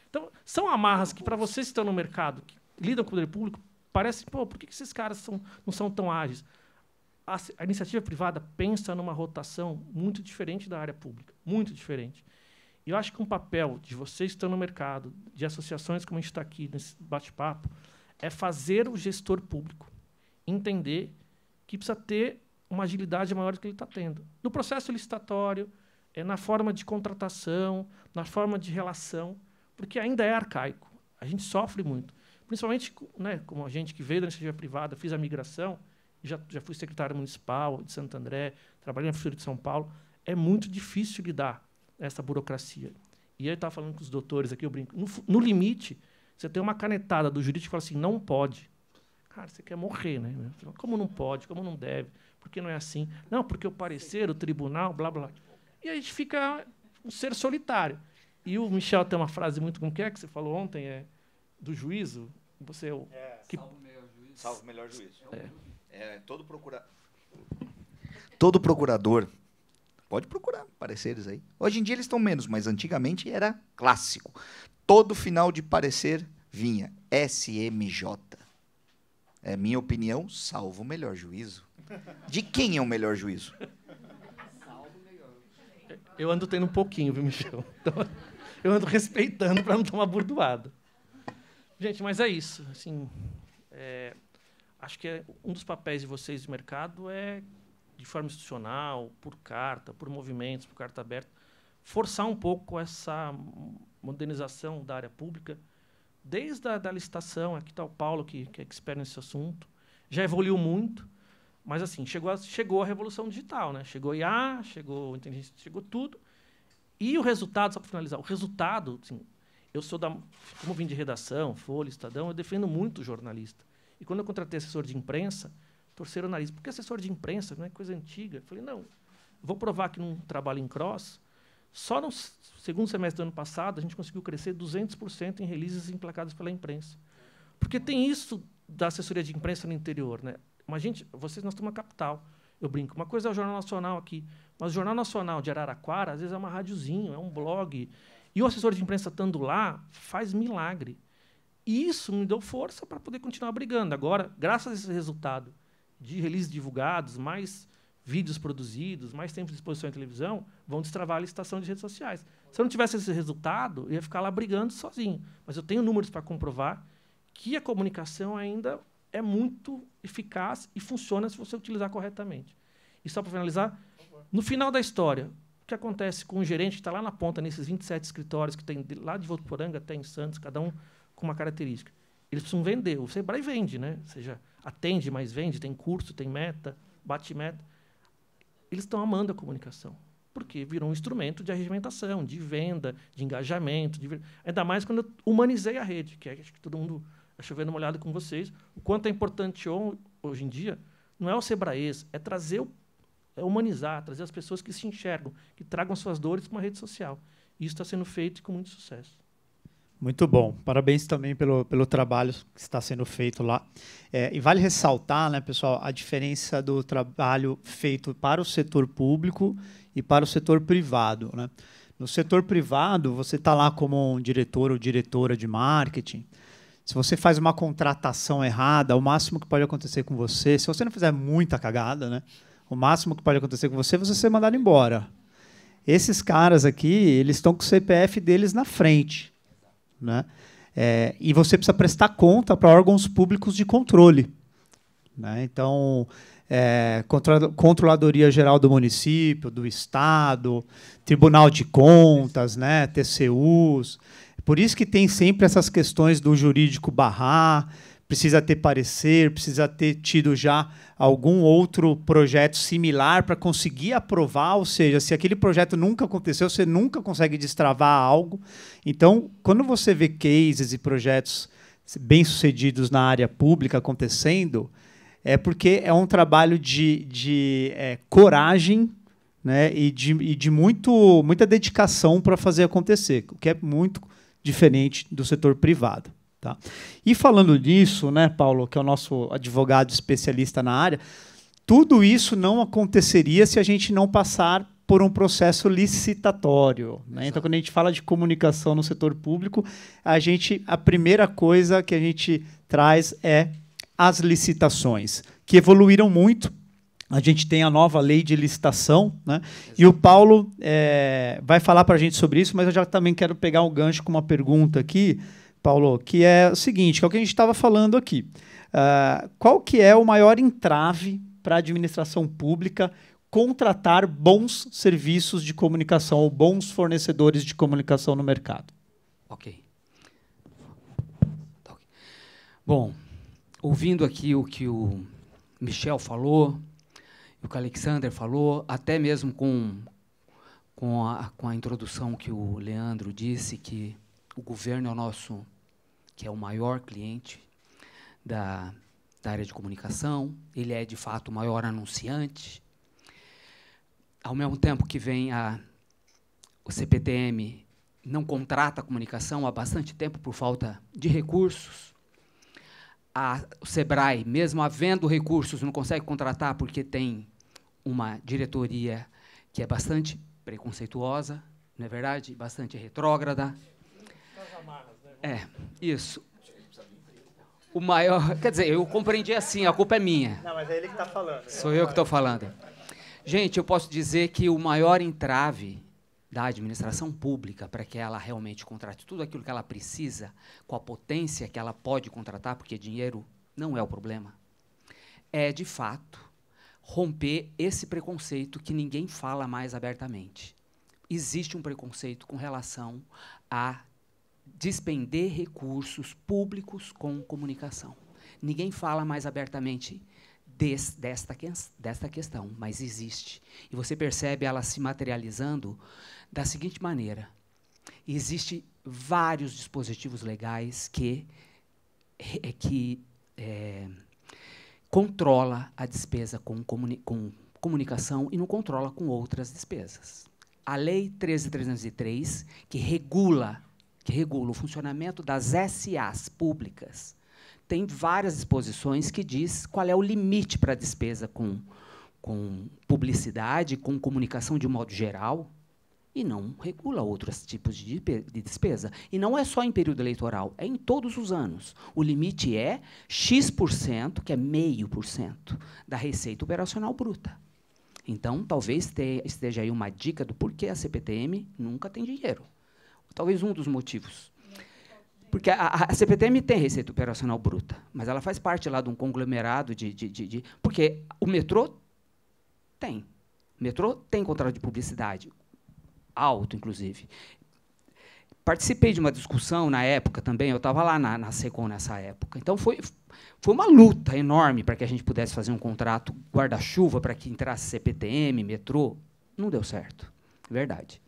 então, são amarras que, para vocês que estão no mercado, que lidam com o poder público, parece, por que esses caras não são tão ágeis? A iniciativa privada pensa numa rotação muito diferente da área pública, muito diferente. E eu acho que um papel de vocês que estão no mercado, de associações como a gente está aqui nesse bate-papo, é fazer o gestor público entender que precisa ter uma agilidade maior do que ele está tendo. No processo licitatório, na forma de contratação, na forma de relação, porque ainda é arcaico. A gente sofre muito. Principalmente, né, como a gente que veio da iniciativa privada, fiz a migração, já fui secretário municipal de Santo André, trabalhei na Prefeitura de São Paulo, é muito difícil lidar essa burocracia. E eu estava falando com os doutores aqui, eu brinco, no limite, você tem uma canetada do jurídico e fala assim, não pode. Cara, você quer morrer, né? Como não pode, como não deve, por que não é assim? Não, porque o parecer, o tribunal, blá, blá. E a gente fica um ser solitário. E o Michel tem uma frase muito, como que você falou ontem, do juízo, você é o... Salvo o melhor juízo. Todo procurador, pode procurar pareceres aí. Hoje em dia eles estão menos, mas antigamente era clássico. Todo final de parecer vinha SMJ. É minha opinião, salvo o melhor juízo. De quem é o melhor juízo? Eu ando tendo um pouquinho, viu, Michel? Então, eu ando respeitando para não tomar burdoada. Gente, mas é isso. Assim, acho que um dos papéis de vocês do mercado é, de forma institucional, por carta, por movimentos, por carta aberta, forçar um pouco essa modernização da área pública, desde a licitação. Aqui está o Paulo, que é expert nesse assunto. Já evoluiu muito, mas assim, chegou a revolução digital, né? Chegou IA, chegou inteligência, chegou tudo. E o resultado, só para finalizar, o resultado, assim, eu sou como vim de redação, Folha, Estadão, eu defendo muito o jornalista. E quando eu contratei assessor de imprensa, torceram o nariz. Porque assessor de imprensa não é coisa antiga. Eu falei, não, vou provar que num trabalho em cross, Só no segundo semestre do ano passado, a gente conseguiu crescer 200% em releases emplacados pela imprensa. Porque tem isso da assessoria de imprensa no interior, né? Nós estamos numa capital, eu brinco. Uma coisa é o Jornal Nacional aqui, mas o Jornal Nacional de Araraquara, às vezes, é uma radiozinho, é um blog. E o assessor de imprensa estando lá faz milagre. E isso me deu força para poder continuar brigando. Agora, graças a esse resultado de releases divulgados, mais vídeos produzidos, mais tempo de exposição em televisão, vão destravar a licitação de redes sociais. Se eu não tivesse esse resultado, eu ia ficar lá brigando sozinho. Mas eu tenho números para comprovar que a comunicação ainda é muito eficaz e funciona se você utilizar corretamente. E só para finalizar, no final da história, o que acontece com o gerente que está lá na ponta, nesses 27 escritórios que tem lá de Votuporanga até em Santos, cada um com uma característica? Eles precisam vender. O Sebrae vende, né? Ou seja, atende, mas vende, tem curso, tem meta, bate meta. Eles estão amando a comunicação, porque virou um instrumento de arregimentação, de venda, de engajamento. Ainda mais quando eu humanizei a rede, que acho que todo mundo está chovendo uma olhada com vocês. O quanto é importante hoje em dia não é o Sebraes, é trazer, é humanizar, trazer as pessoas que se enxergam, que tragam suas dores para uma rede social. Isso está sendo feito com muito sucesso. Muito bom. Parabéns também pelo trabalho que está sendo feito lá. E vale ressaltar, né, pessoal, a diferença do trabalho feito para o setor público e para o setor privado, né? No setor privado, você está lá como um diretor ou diretora de marketing. Se você faz uma contratação errada, o máximo que pode acontecer com você, se você não fizer muita cagada, né, o máximo que pode acontecer com você é você ser mandado embora. Esses caras aqui, eles estão com o CPF deles na frente, né? E você precisa prestar conta para órgãos públicos de controle, né? Então, Controladoria Geral do Município, do Estado, Tribunal de Contas, né? TCUs. Por isso que tem sempre essas questões do jurídico barrar, precisa ter parecer, precisa ter tido já algum outro projeto similar para conseguir aprovar, ou seja, se aquele projeto nunca aconteceu, você nunca consegue destravar algo. Então, quando você vê cases e projetos bem-sucedidos na área pública acontecendo, é porque é um trabalho de coragem, né, e de muita dedicação para fazer acontecer, o que é muito diferente do setor privado. Tá? E falando nisso, né, Paulo, que é o nosso advogado especialista na área, tudo isso não aconteceria se a gente não passar por um processo licitatório, né? Então, quando a gente fala de comunicação no setor público, a primeira coisa que a gente traz é as licitações, que evoluíram muito. A gente tem a nova lei de licitação, né? E o Paulo vai falar para a gente sobre isso, mas eu já também quero pegar um gancho com uma pergunta aqui, Paulo, que é o seguinte, que é o que a gente estava falando aqui. Qual que é o maior entrave para a administração pública contratar bons serviços de comunicação ou bons fornecedores de comunicação no mercado? Ok. Bom, ouvindo aqui o que o Michel falou, o que o Alexander falou, até mesmo com a introdução que o Leandro disse, que o governo é o nosso, que é o maior cliente da área de comunicação, ele é, de fato, o maior anunciante. Ao mesmo tempo que vem o CPTM não contrata a comunicação há bastante tempo por falta de recursos. O Sebrae, mesmo havendo recursos, não consegue contratar porque tem uma diretoria que é bastante preconceituosa, não é verdade? Bastante retrógrada. Isso. O maior... Quer dizer, eu compreendi assim, a culpa é minha. Não, mas é ele que está falando. Sou eu que estou falando. Gente, eu posso dizer que o maior entrave da administração pública para que ela realmente contrate tudo aquilo que ela precisa, com a potência que ela pode contratar, porque dinheiro não é o problema, é, de fato, romper esse preconceito que ninguém fala mais abertamente. Existe um preconceito com relação a despender recursos públicos com comunicação. Ninguém fala mais abertamente desta questão, mas existe. E você percebe ela se materializando da seguinte maneira. Existem vários dispositivos legais que controla a despesa com comunicação e não controla com outras despesas. a Lei 13.303, que regula o funcionamento das SAs públicas, tem várias disposições que diz qual é o limite para a despesa com publicidade, com comunicação de modo geral, e não regula outros tipos de despesa. E não é só em período eleitoral, é em todos os anos. O limite é X%, que é 0,5% da receita operacional bruta. Então, talvez esteja aí uma dica do porquê a CPTM nunca tem dinheiro. Talvez um dos motivos. Porque a CPTM tem receita operacional bruta, mas ela faz parte lá de um conglomerado porque o metrô tem. O metrô tem contrato de publicidade, alto, inclusive. Participei de uma discussão na época também, eu estava lá na SECOM nessa época. Então, foi uma luta enorme para que a gente pudesse fazer um contrato guarda-chuva para que entrasse CPTM, metrô. Não deu certo, verdade.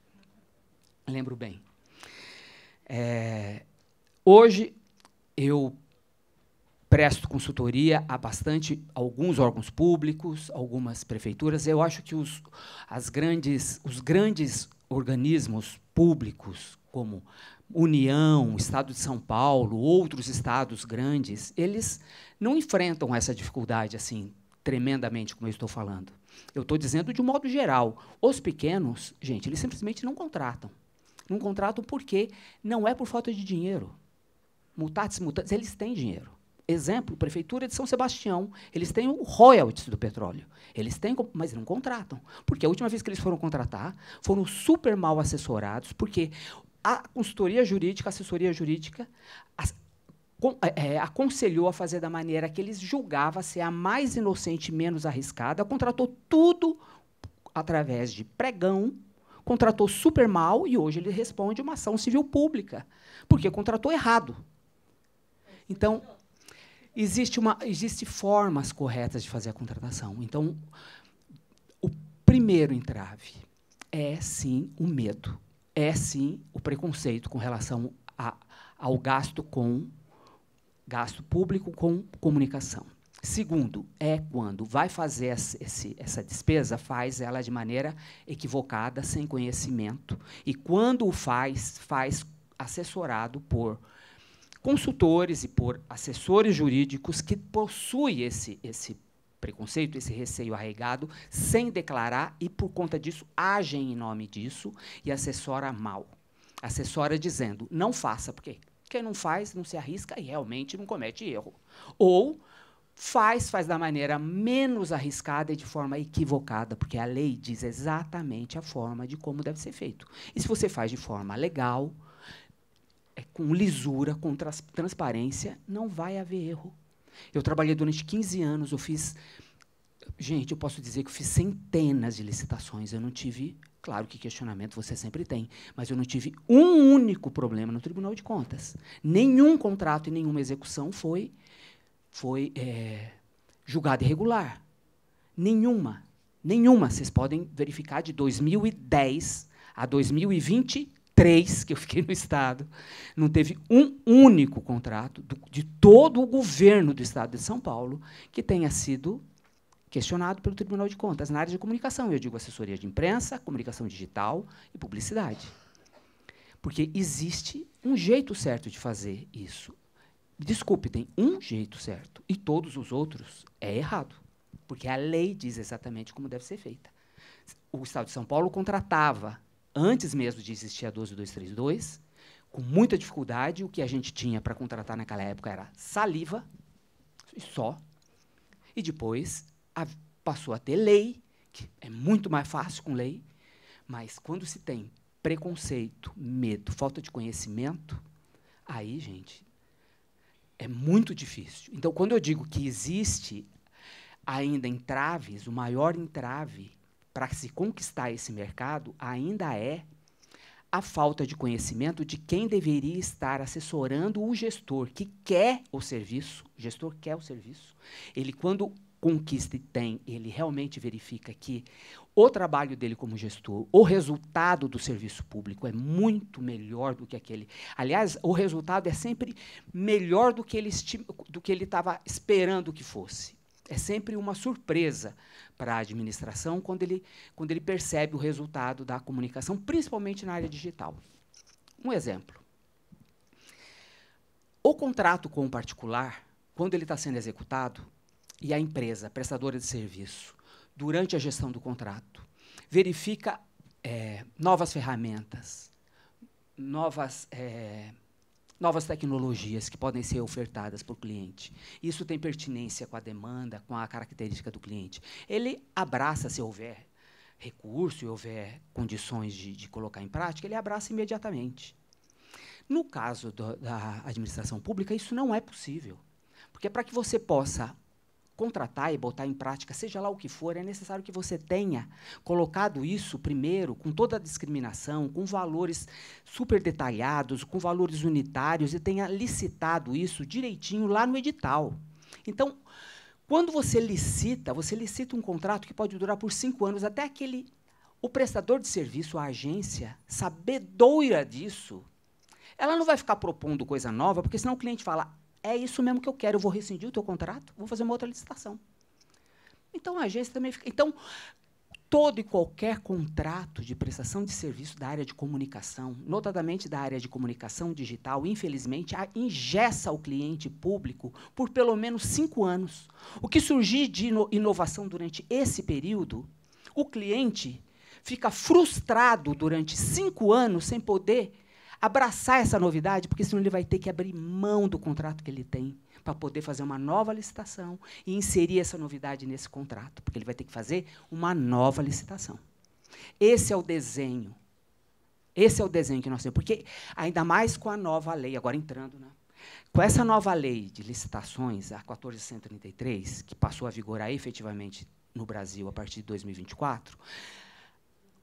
Lembro bem. Hoje, eu presto consultoria a alguns órgãos públicos, algumas prefeituras. Eu acho que os grandes organismos públicos, como União, Estado de São Paulo, outros estados grandes, eles não enfrentam essa dificuldade assim tremendamente, como eu estou falando. Eu estou dizendo de um modo geral. Os pequenos, gente, eles simplesmente não contratam. Não contratam porque não é por falta de dinheiro. Mutatis mutandis, eles têm dinheiro. Exemplo, Prefeitura de São Sebastião, eles têm o royalties do petróleo. Eles têm, mas não contratam. Porque a última vez que eles foram contratar, foram super mal assessorados, porque a consultoria jurídica, a assessoria jurídica, aconselhou a fazer da maneira que eles julgavam ser a mais inocente e menos arriscada, contratou tudo através de pregão, contratou super mal e hoje ele responde uma ação civil pública, porque contratou errado. Então, existem formas corretas de fazer a contratação. Então, o primeiro entrave é, sim, o medo, é, sim, o preconceito com relação ao gasto público com comunicação. Segundo, é quando vai fazer essa despesa, faz ela de maneira equivocada, sem conhecimento, e quando o faz assessorado por consultores e por assessores jurídicos que possuem esse preconceito, esse receio arraigado, sem declarar, e, por conta disso, agem em nome disso e assessora mal. Assessora dizendo, não faça, porque quem não faz não se arrisca e realmente não comete erro. Ou faz da maneira menos arriscada e de forma equivocada, porque a lei diz exatamente a forma de como deve ser feito. E se você faz de forma legal, com lisura, com transparência, não vai haver erro. Eu trabalhei durante 15 anos, gente, eu posso dizer que eu fiz centenas de licitações, eu não tive, claro que questionamento você sempre tem, mas eu não tive um único problema no Tribunal de Contas. Nenhum contrato e nenhuma execução foi julgada irregular. Nenhuma. Vocês podem verificar de 2010 a 2023, que eu fiquei no Estado, não teve um único contrato de todo o governo do Estado de São Paulo que tenha sido questionado pelo Tribunal de Contas na área de comunicação. Eu digo assessoria de imprensa, comunicação digital e publicidade. Porque existe um jeito certo de fazer isso. Desculpe, tem um jeito certo, e todos os outros é errado, porque a lei diz exatamente como deve ser feita. O Estado de São Paulo contratava, antes mesmo de existir a 12232, com muita dificuldade. O que a gente tinha para contratar naquela época era saliva, só, e depois passou a ter lei, que é muito mais fácil com lei, mas quando se tem preconceito, medo, falta de conhecimento, aí, gente, é muito difícil. Então, quando eu digo que existe ainda entraves, o maior entrave para se conquistar esse mercado ainda é a falta de conhecimento de quem deveria estar assessorando o gestor que quer o serviço. O gestor quer o serviço. Ele, quando conquista e tem, ele realmente verifica que o trabalho dele como gestor, o resultado do serviço público é muito melhor do que aquele. Aliás, o resultado é sempre melhor do que ele estava esperando que fosse. É sempre uma surpresa para a administração quando ele percebe o resultado da comunicação, principalmente na área digital. Um exemplo. O contrato com o particular, quando ele está sendo executado, e a empresa, prestadora de serviço, durante a gestão do contrato, verifica novas ferramentas, novas tecnologias que podem ser ofertadas para o cliente. Isso tem pertinência com a demanda, com a característica do cliente. Ele abraça, se houver recurso e houver condições de colocar em prática, ele abraça imediatamente. No caso da administração pública, isso não é possível. Porque para que você possa contratar e botar em prática, seja lá o que for, é necessário que você tenha colocado isso primeiro, com toda a discriminação, com valores super detalhados, com valores unitários, e tenha licitado isso direitinho lá no edital. Então, quando você licita um contrato que pode durar por 5 anos, até o prestador de serviço, a agência, sabedora disso, ela não vai ficar propondo coisa nova, porque senão o cliente fala, é isso mesmo que eu quero, eu vou rescindir o teu contrato, vou fazer uma outra licitação. Então, a agência também fica... Então, todo e qualquer contrato de prestação de serviço da área de comunicação, notadamente da área de comunicação digital, infelizmente, engessa o cliente público por pelo menos 5 anos. O que surgir de inovação durante esse período, o cliente fica frustrado durante 5 anos sem poder abraçar essa novidade, porque senão ele vai ter que abrir mão do contrato que ele tem para poder fazer uma nova licitação e inserir essa novidade nesse contrato, porque ele vai ter que fazer uma nova licitação. Esse é o desenho. Esse é o desenho que nós temos, porque ainda mais com a nova lei, agora entrando, né? Com essa nova lei de licitações, a 1433, que passou a vigorar efetivamente no Brasil a partir de 2024,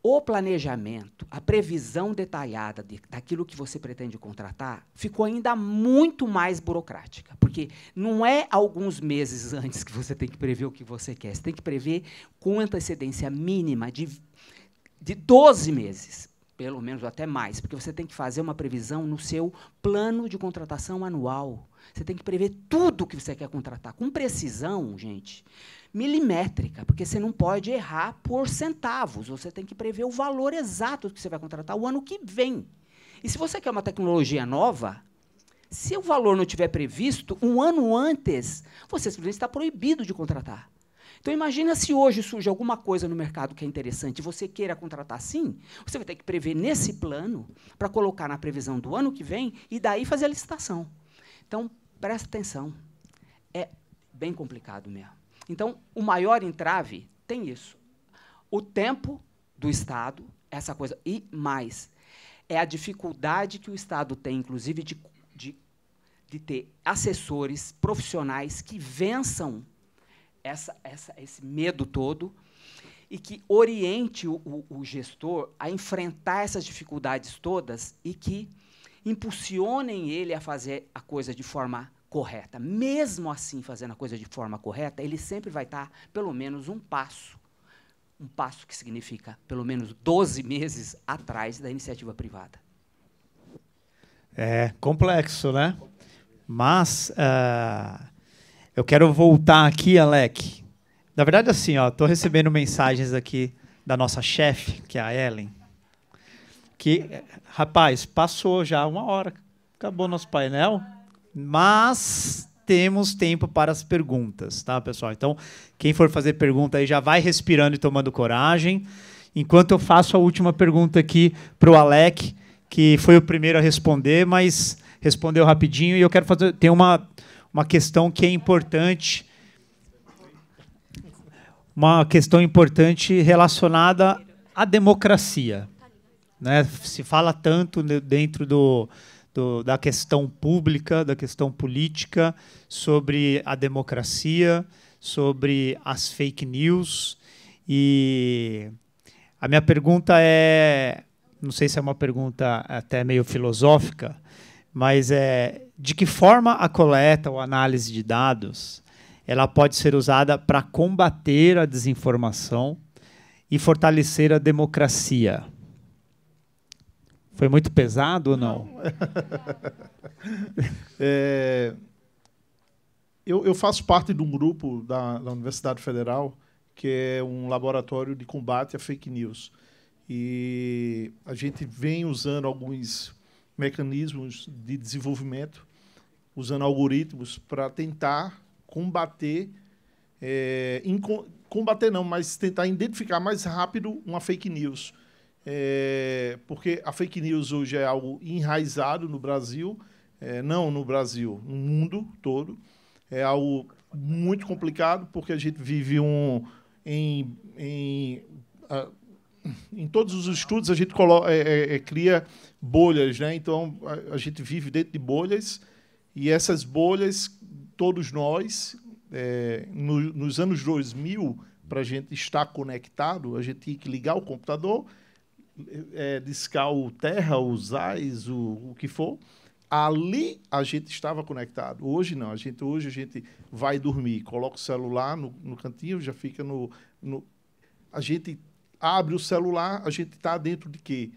o planejamento, a previsão detalhada daquilo que você pretende contratar ficou ainda muito mais burocrática, porque não é alguns meses antes que você tem que prever o que você quer, você tem que prever com antecedência mínima de 12 meses, pelo menos até mais, porque você tem que fazer uma previsão no seu plano de contratação anual. Você tem que prever tudo o que você quer contratar, com precisão, gente, milimétrica, porque você não pode errar por centavos, você tem que prever o valor exato que você vai contratar o ano que vem. E se você quer uma tecnologia nova, se o valor não estiver previsto, um ano antes, você simplesmente está proibido de contratar. Então, imagina se hoje surge alguma coisa no mercado que é interessante e você queira contratar assim, você vai ter que prever nesse plano para colocar na previsão do ano que vem e daí fazer a licitação. Então, presta atenção. É bem complicado mesmo. Então, o maior entrave tem isso. O tempo do Estado, essa coisa, e mais, é a dificuldade que o Estado tem, inclusive, de ter assessores profissionais que vençam esse medo todo e que oriente o gestor a enfrentar essas dificuldades todas e que impulsionem ele a fazer a coisa de forma correta. Mesmo assim, fazendo a coisa de forma correta, ele sempre vai estar pelo menos um passo que significa pelo menos 12 meses atrás da iniciativa privada. É complexo, né? Mas eu quero voltar aqui, Alec. Na verdade, assim, estou recebendo mensagens aqui da nossa chefe, que é a Ellen, que, rapaz, passou já 1 hora, acabou nosso painel, mas temos tempo para as perguntas, tá, pessoal? Então, quem for fazer pergunta aí já vai respirando e tomando coragem, enquanto eu faço a última pergunta aqui para o Alec, que foi o primeiro a responder, mas respondeu rapidinho, e eu quero fazer... Tem uma questão que é importante, uma questão importante relacionada à democracia, né? Se fala tanto dentro da questão pública, da questão política, sobre a democracia, sobre as fake news. E a minha pergunta é, não sei se é uma pergunta até meio filosófica, mas de que forma a coleta ou análise de dados ela pode ser usada para combater a desinformação e fortalecer a democracia? Foi muito pesado ou não? Eu faço parte de um grupo da Universidade Federal, que é um laboratório de combate a fake news. E a gente vem usando alguns mecanismos de desenvolvimento, usando algoritmos para tentar combater, combater não, mas tentar identificar mais rápido uma fake news. Porque a fake news hoje é algo enraizado no Brasil, não no Brasil, no mundo todo. É algo muito complicado, porque a gente vive em todos os estudos, a gente cria bolhas, né? Então, a gente vive dentro de bolhas, e essas bolhas, todos nós, nos anos 2000, para a gente estar conectado, a gente tinha que ligar o computador, discar o Terra, o ZAIS, o que for. Ali a gente estava conectado. Hoje não. Hoje a gente vai dormir, coloca o celular no cantinho, já fica a gente abre o celular, a gente está dentro de quê?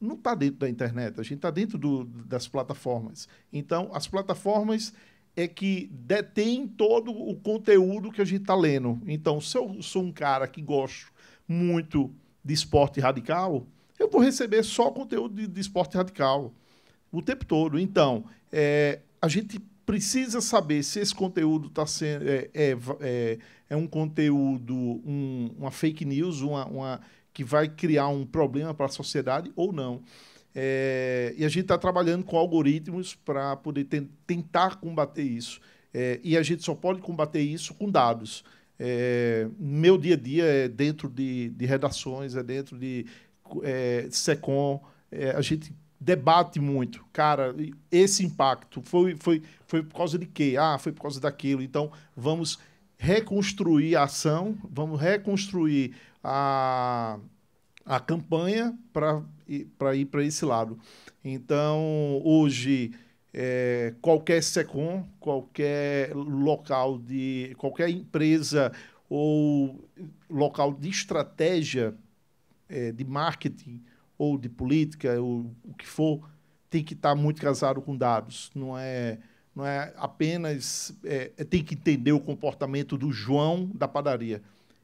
Não está dentro da internet, a gente está dentro das plataformas. Então, as plataformas é que detêm todo o conteúdo que a gente está lendo. Então, se eu sou um cara que gosto muito de esporte radical, eu vou receber só conteúdo de esporte radical o tempo todo. Então, a gente precisa saber se esse conteúdo está sendo um conteúdo, uma fake news, que vai criar um problema para a sociedade ou não. E a gente está trabalhando com algoritmos para poder tentar combater isso. E a gente só pode combater isso com dados. Meu dia a dia é dentro de redações, é dentro de SECOM. A gente debate muito. Cara, esse impacto foi por causa de quê? Foi por causa daquilo. Então, vamos reconstruir a ação, vamos reconstruir a campanha para ir para esse lado. Então, hoje, qualquer SECOM, qualquer local qualquer empresa ou local de estratégia de marketing ou de política, ou o que for, tem que estar muito casado com dados. Não é apenas... tem que entender o comportamento do João da padaria.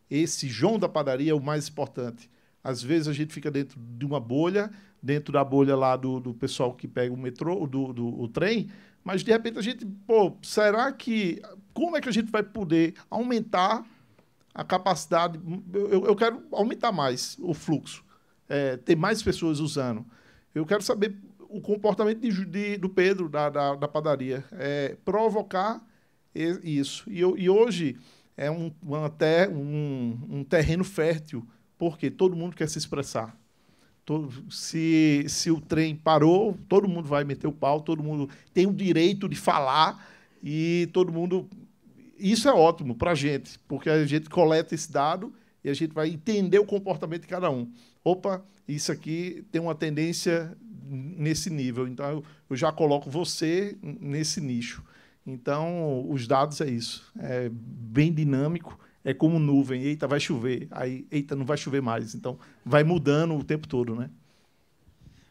Esse João da padaria é o mais importante. Às vezes a gente fica dentro de uma bolha, dentro da bolha lá do pessoal que pega o metrô, o trem, mas de repente a gente, será que... Como é que a gente vai poder aumentar a capacidade? Eu quero aumentar mais o fluxo, ter mais pessoas usando. Eu quero saber o comportamento do Pedro, da padaria, provocar isso. E hoje é um terreno fértil, porque todo mundo quer se expressar. Se o trem parou, todo mundo vai meter o pau, todo mundo tem o direito de falar, e todo mundo... Isso é ótimo para a gente, porque a gente coleta esse dado e a gente vai entender o comportamento de cada um. Opa, isso aqui tem uma tendência nesse nível, então eu já coloco você nesse nicho. Então, os dados é isso. É bem dinâmico, é como nuvem. Eita, vai chover. Aí, eita, não vai chover mais. Então, vai mudando o tempo todo, né?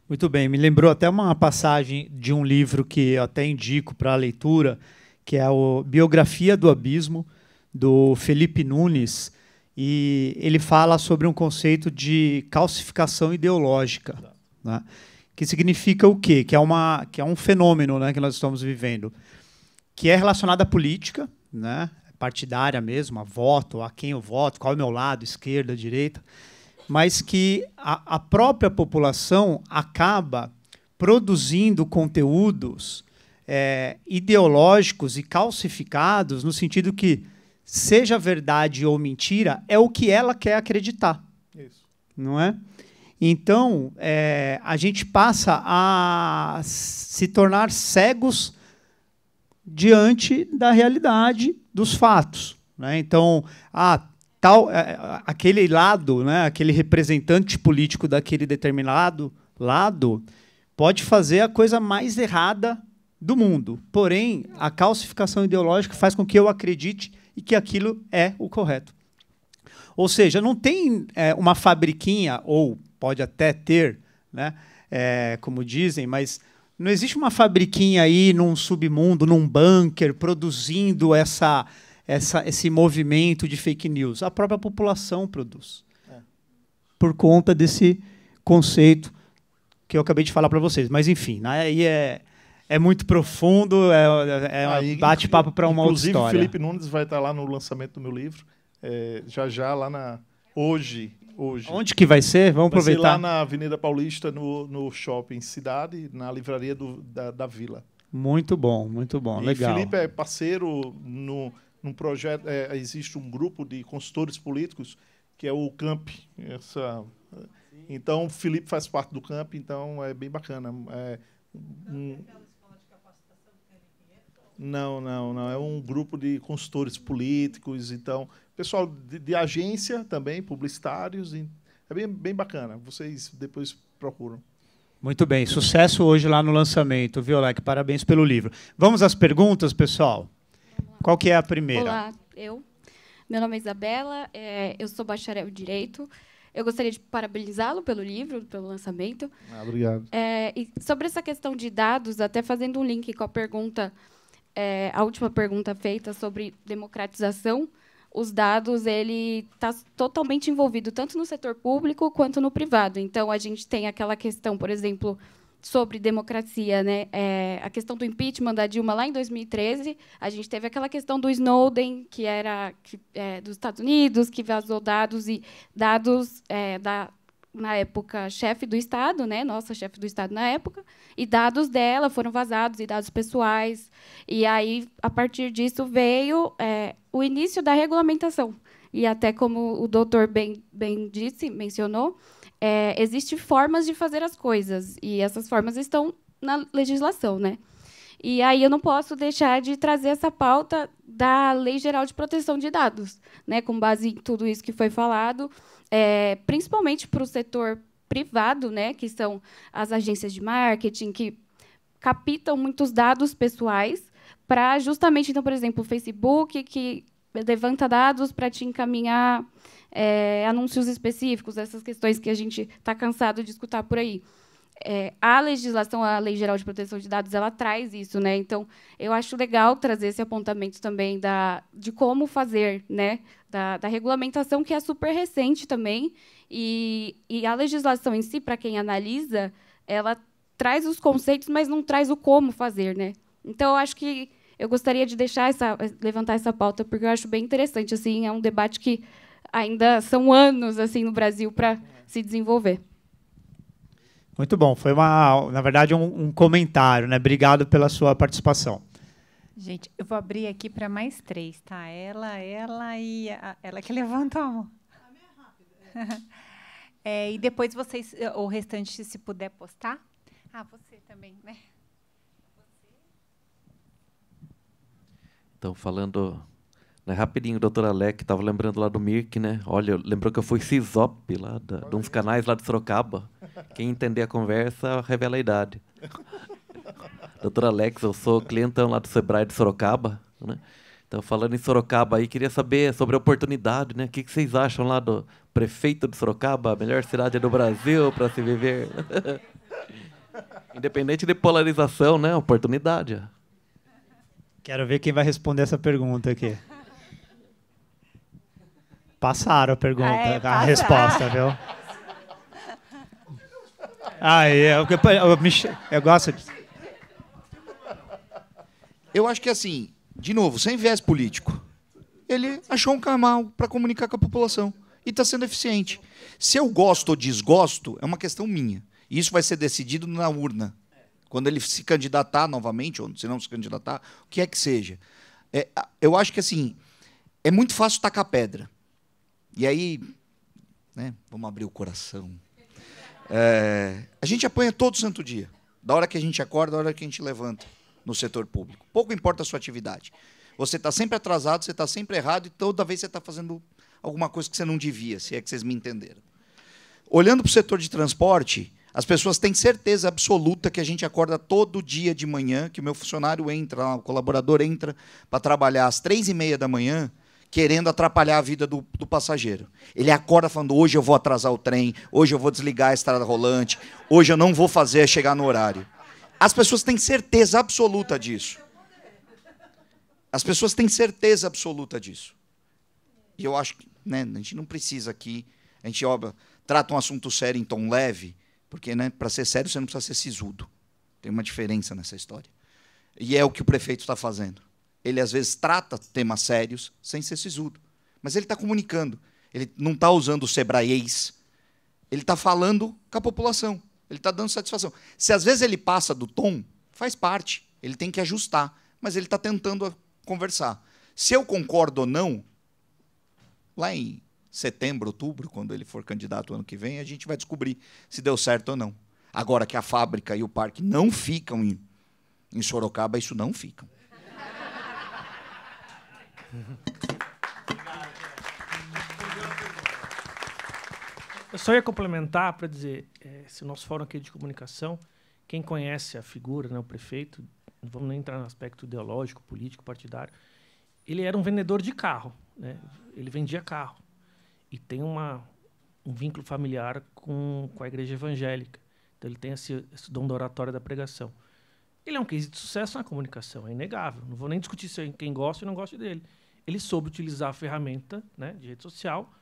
Muito bem. Me lembrou até uma passagem de um livro que eu até indico para a leitura, que é a Biografia do Abismo, do Felipe Nunes, e ele fala sobre um conceito de calcificação ideológica, né? Que significa o quê? Que é um fenômeno, né, que nós estamos vivendo, que é relacionado à política, né, partidária mesmo, a voto, a quem eu voto, qual é o meu lado, esquerda, direita, mas que a própria população acaba produzindo conteúdos ideológicos e calcificados, no sentido que, seja verdade ou mentira, é o que ela quer acreditar. Isso. Não é? Então, a gente passa a se tornar cegos diante da realidade dos fatos, né? Então, aquele lado, né, aquele representante político daquele determinado lado pode fazer a coisa mais errada do mundo. Porém, a calcificação ideológica faz com que eu acredite e que aquilo é o correto. Ou seja, não tem uma fabriquinha, ou pode até ter, né, como dizem, mas não existe uma fabriquinha aí num submundo, num bunker, produzindo esse movimento de fake news. A própria população produz. Por conta desse conceito que eu acabei de falar para vocês. Mas, enfim, né, aí é muito profundo, um bate-papo para uma outra história. Inclusive, Felipe Nunes vai estar lá no lançamento do meu livro, já lá hoje. Onde que vai ser? Vamos aproveitar. Vai ser lá na Avenida Paulista, no Shopping Cidade, na livraria da Vila. Muito bom, legal. E Felipe é parceiro num projeto, existe um grupo de consultores políticos, que é o CAMP. Então, o Felipe faz parte do CAMP, então é bem bacana. Não. É um grupo de consultores políticos, então, pessoal de agência também, publicitários. É bem bacana. Vocês depois procuram. Muito bem. Sucesso hoje lá no lançamento, viu, Alec? Parabéns pelo livro. Vamos às perguntas, pessoal? Qual que é a primeira? Olá, meu nome é Isabela, eu sou bacharel em Direito. Eu gostaria de parabenizá-lo pelo livro, pelo lançamento. Obrigado. E sobre essa questão de dados, até fazendo um link com a pergunta, a última pergunta feita sobre democratização, os dados, ele está totalmente envolvido tanto no setor público quanto no privado. Então, a gente tem aquela questão, por exemplo, sobre democracia, né? A questão do impeachment da Dilma lá em 2013, a gente teve aquela questão do Snowden, que era dos Estados Unidos, que vazou dados na época, chefe do Estado, né? Nossa chefe do Estado na época, e dados dela foram vazados, e dados pessoais. E aí, a partir disso, veio o início da regulamentação. E até como o doutor bem mencionou, existem formas de fazer as coisas, e essas formas estão na legislação, né? E aí eu não posso deixar de trazer essa pauta da Lei Geral de Proteção de Dados, né? Com base em tudo isso que foi falado, principalmente para o setor privado, né? Que são as agências de marketing, que captam muitos dados pessoais para justamente, então, por exemplo, o Facebook, que levanta dados para te encaminhar anúncios específicos, essas questões que a gente está cansado de escutar por aí. A legislação, a Lei Geral de Proteção de Dados, ela traz isso, né? Então, eu acho legal trazer esse apontamento também de como fazer, né? Da regulamentação, que é super recente também, e a legislação em si, para quem analisa, ela traz os conceitos, mas não traz o como fazer, né? Então, eu acho que eu gostaria de levantar essa pauta, porque eu acho bem interessante, assim, é um debate que ainda são anos assim no Brasil para se desenvolver. Muito bom. Foi, na verdade, um comentário, né? Obrigado pela sua participação. Gente, eu vou abrir aqui para mais 3, tá? Ela e ela que levantou a mão. A minha é rápida. E depois vocês, o restante, se puder postar. Você também, né? Então, falando... rapidinho, doutora Alec, estava lembrando lá do Mirk, né? Olha, lembrou que eu fui CISOP lá, de uns canais lá de Sorocaba. Quem entender a conversa, revela a idade. Doutora Alex, eu sou clientão lá do Sebrae de Sorocaba, né? Então, falando em Sorocaba aí, queria saber sobre a oportunidade, né? O que vocês acham lá do prefeito de Sorocaba, a melhor cidade do Brasil para se viver? Independente de polarização, né? Oportunidade. Quero ver quem vai responder essa pergunta aqui. Passaram a pergunta, a resposta, viu? Eu gosto disso. Eu acho que, assim, de novo, sem viés político, ele achou um canal para comunicar com a população e está sendo eficiente. Se eu gosto ou desgosto, é uma questão minha. E isso vai ser decidido na urna. Quando ele se candidatar novamente, ou se não se candidatar, o que é que seja. Eu acho que, assim, é muito fácil tacar pedra. E aí, né, vamos abrir o coração. A gente apanha todo santo dia. Da hora que a gente acorda, da hora que a gente levanta no setor público. Pouco importa a sua atividade. Você está sempre atrasado, você está sempre errado, e toda vez você está fazendo alguma coisa que você não devia, se é que vocês me entenderam. Olhando para o setor de transporte, as pessoas têm certeza absoluta que a gente acorda todo dia de manhã, que o meu funcionário entra, o colaborador entra para trabalhar às 3h30 da manhã, querendo atrapalhar a vida do passageiro. Ele acorda falando, hoje eu vou atrasar o trem, hoje eu vou desligar a estrada rolante, hoje eu não vou chegar no horário. As pessoas têm certeza absoluta disso. As pessoas têm certeza absoluta disso. E eu acho que, né, a gente não precisa aqui... A gente, óbvio, trata um assunto sério em tom leve, porque, né, para ser sério você não precisa ser sisudo. Tem uma diferença nessa história. E é o que o prefeito está fazendo. Ele, às vezes, trata temas sérios sem ser sisudo. Mas ele está comunicando. Ele não está usando o sebraiês. Ele está falando com a população. Ele está dando satisfação. Se, às vezes, ele passa do tom, faz parte. Ele tem que ajustar. Mas ele está tentando conversar. Se eu concordo ou não, lá em setembro, outubro, quando ele for candidato ano que vem, a gente vai descobrir se deu certo ou não. Agora que a fábrica e o parque não ficam em Sorocaba, isso não fica. Eu só ia complementar para dizer, se o nosso fórum aqui de comunicação, quem conhece a figura, né, o prefeito, não vamos nem entrar no aspecto ideológico, político, partidário, ele era um vendedor de carro, né? Ele vendia carro. E tem um vínculo familiar com a igreja evangélica. Então, ele tem esse dom da oratória da pregação. Ele é um case de sucesso na comunicação, é inegável. Não vou nem discutir quem gosta e não gosta dele. Ele soube utilizar a ferramenta, né, de rede social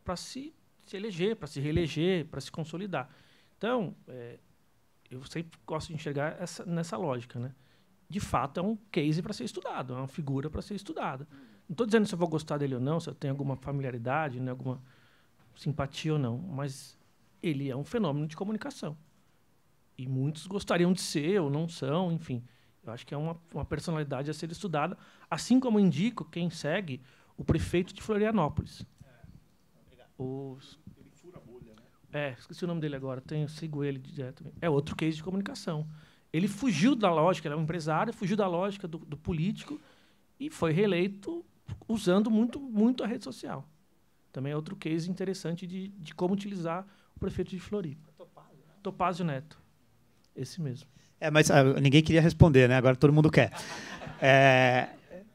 para se eleger, para se reeleger, para se consolidar. Então, eu sempre gosto de enxergar nessa lógica, né? De fato, é um case para ser estudado, é uma figura para ser estudada. Não estou dizendo se eu vou gostar dele ou não, se eu tenho alguma familiaridade, né, alguma simpatia ou não, mas ele é um fenômeno de comunicação. E muitos gostariam de ser ou não são, enfim. Eu acho que é uma personalidade a ser estudada, assim como indico quem segue o prefeito de Florianópolis. Ele fura a bolha, né? Esqueci o nome dele agora, sigo ele direto. É outro case de comunicação. Ele fugiu da lógica, ele é um empresário, fugiu da lógica do político e foi reeleito usando muito a rede social. Também é outro case interessante de como utilizar o prefeito de Floripa. Topázio Neto. Esse mesmo. Mas ninguém queria responder, né? Agora todo mundo quer.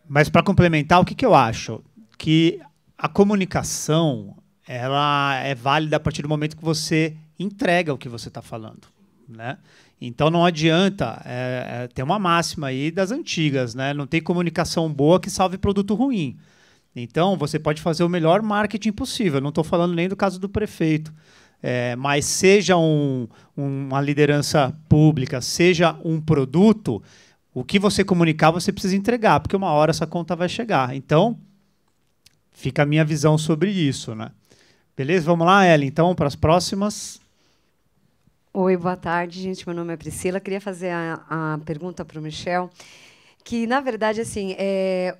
Mas, para complementar, o que eu acho? Que a comunicação ela é válida a partir do momento que você entrega o que você está falando, né? Então, não adianta... tem uma máxima aí das antigas, né? Não tem comunicação boa que salve produto ruim. Então, você pode fazer o melhor marketing possível. Não estou falando nem do caso do prefeito. Mas seja uma liderança pública, seja um produto, o que você comunicar, você precisa entregar, porque uma hora essa conta vai chegar. Então, fica a minha visão sobre isso, né? Beleza? Vamos lá, Ellen, então, para as próximas. Oi, boa tarde, gente. Meu nome é Priscila. Queria fazer a pergunta para o Michel, que, na verdade, assim,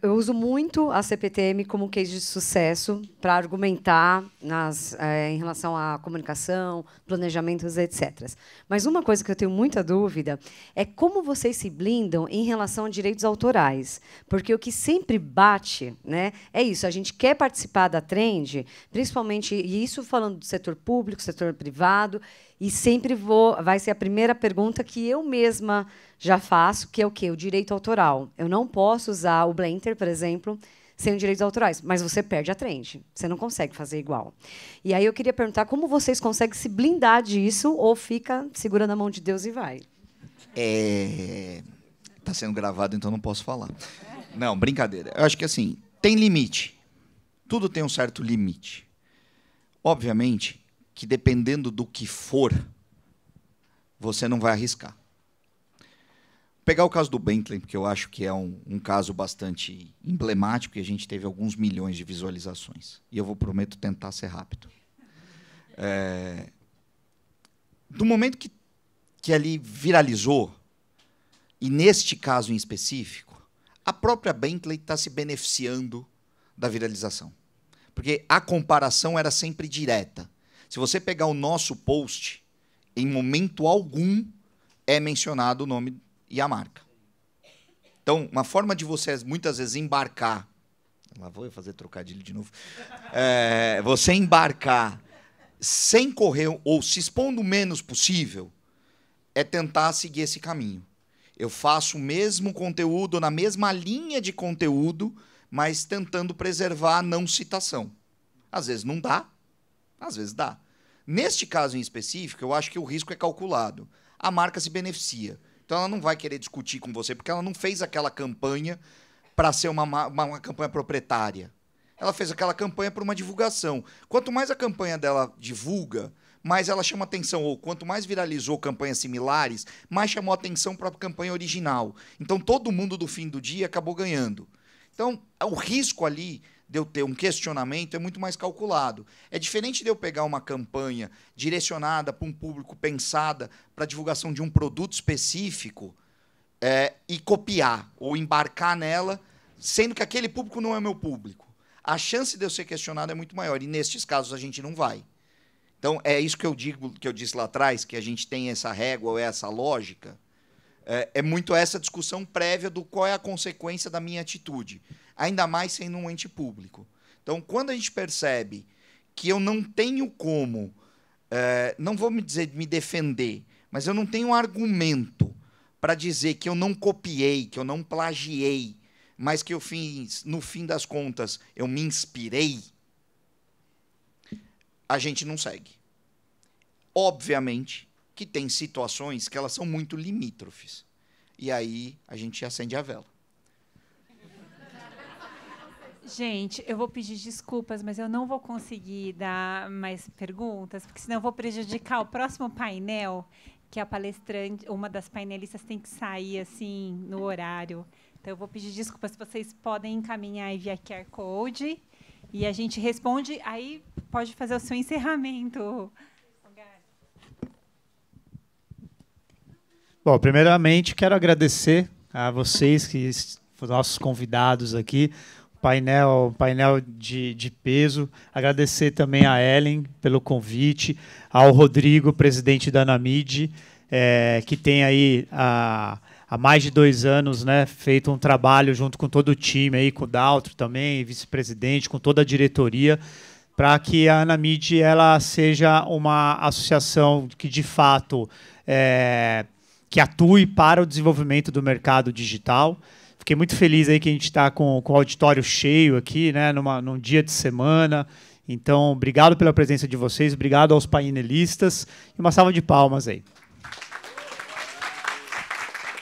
eu uso muito a CPTM como case de sucesso para argumentar em relação à comunicação, planejamentos, etc. Mas uma coisa que eu tenho muita dúvida é como vocês se blindam em relação a direitos autorais. Porque o que sempre bate, né, é isso, a gente quer participar da trend, principalmente, e isso falando do setor público, setor privado, e sempre vai ser a primeira pergunta que eu mesma já faço, que é o quê? O direito autoral. Eu não posso usar o Blender, por exemplo, sem direitos autorais, mas você perde a trend. Você não consegue fazer igual. E aí eu queria perguntar como vocês conseguem se blindar disso ou fica segurando a mão de Deus e vai? Está sendo gravado, então não posso falar. Não, brincadeira. Eu acho que assim, tem limite. Tudo tem um certo limite. Obviamente que dependendo do que for, você não vai arriscar. Vou pegar o caso do Bentley, porque eu acho que é um caso bastante emblemático e a gente teve alguns milhões de visualizações. E eu prometo tentar ser rápido. Do momento que ali viralizou, e neste caso em específico, a própria Bentley está se beneficiando da viralização. Porque a comparação era sempre direta. Se você pegar o nosso post, em momento algum é mencionado o nome e a marca. Então, uma forma de você, muitas vezes, embarcar... Lá vou eu fazer trocadilho de novo. Você embarcar sem correr ou se expondo o menos possível é tentar seguir esse caminho. Eu faço o mesmo conteúdo, na mesma linha de conteúdo, mas tentando preservar a não citação. Às vezes não dá, às vezes dá. Neste caso em específico, eu acho que o risco é calculado. A marca se beneficia. Então ela não vai querer discutir com você, porque ela não fez aquela campanha para ser uma campanha proprietária. Ela fez aquela campanha por uma divulgação. Quanto mais a campanha dela divulga, mais ela chama atenção. Ou quanto mais viralizou campanhas similares, mais chamou atenção para a campanha original. Então todo mundo, do fim do dia, acabou ganhando. Então o risco ali de eu ter um questionamento é muito mais calculado. É diferente de eu pegar uma campanha direcionada para um público, pensada para a divulgação de um produto específico, e copiar ou embarcar nela, sendo que aquele público não é meu público. A chance de eu ser questionado é muito maior, e nestes casos a gente não vai. Então, é isso que eu digo, que eu disse lá atrás, que a gente tem essa régua ou essa lógica, é muito essa discussão prévia do qual é a consequência da minha atitude, ainda mais sendo um ente público. Então, quando a gente percebe que eu não tenho como, não vou me defender, mas eu não tenho um argumento para dizer que eu não copiei, que eu não plagiei, mas que eu fiz, no fim das contas, eu me inspirei, a gente não segue. Obviamente que tem situações que elas são muito limítrofes. E aí a gente acende a vela. Gente, eu vou pedir desculpas, mas eu não vou conseguir dar mais perguntas, porque senão eu vou prejudicar o próximo painel, que a palestrante, uma das painelistas tem que sair assim no horário. Então eu vou pedir desculpas, se vocês podem encaminhar aí via QR Code e a gente responde, aí pode fazer o seu encerramento. Bom, primeiramente quero agradecer a vocês, que os nossos convidados aqui, painel de peso. Agradecer também a Ellen pelo convite, ao Rodrigo, presidente da Anamid, que tem aí há mais de 2 anos, né, feito um trabalho junto com todo o time, aí, com o Daltro também, vice-presidente, com toda a diretoria, para que a Anamid ela seja uma associação que, de fato, que atue para o desenvolvimento do mercado digital. Fiquei muito feliz aí que a gente está com o auditório cheio aqui, né, num dia de semana. Então, obrigado pela presença de vocês, obrigado aos painelistas e uma salva de palmas aí.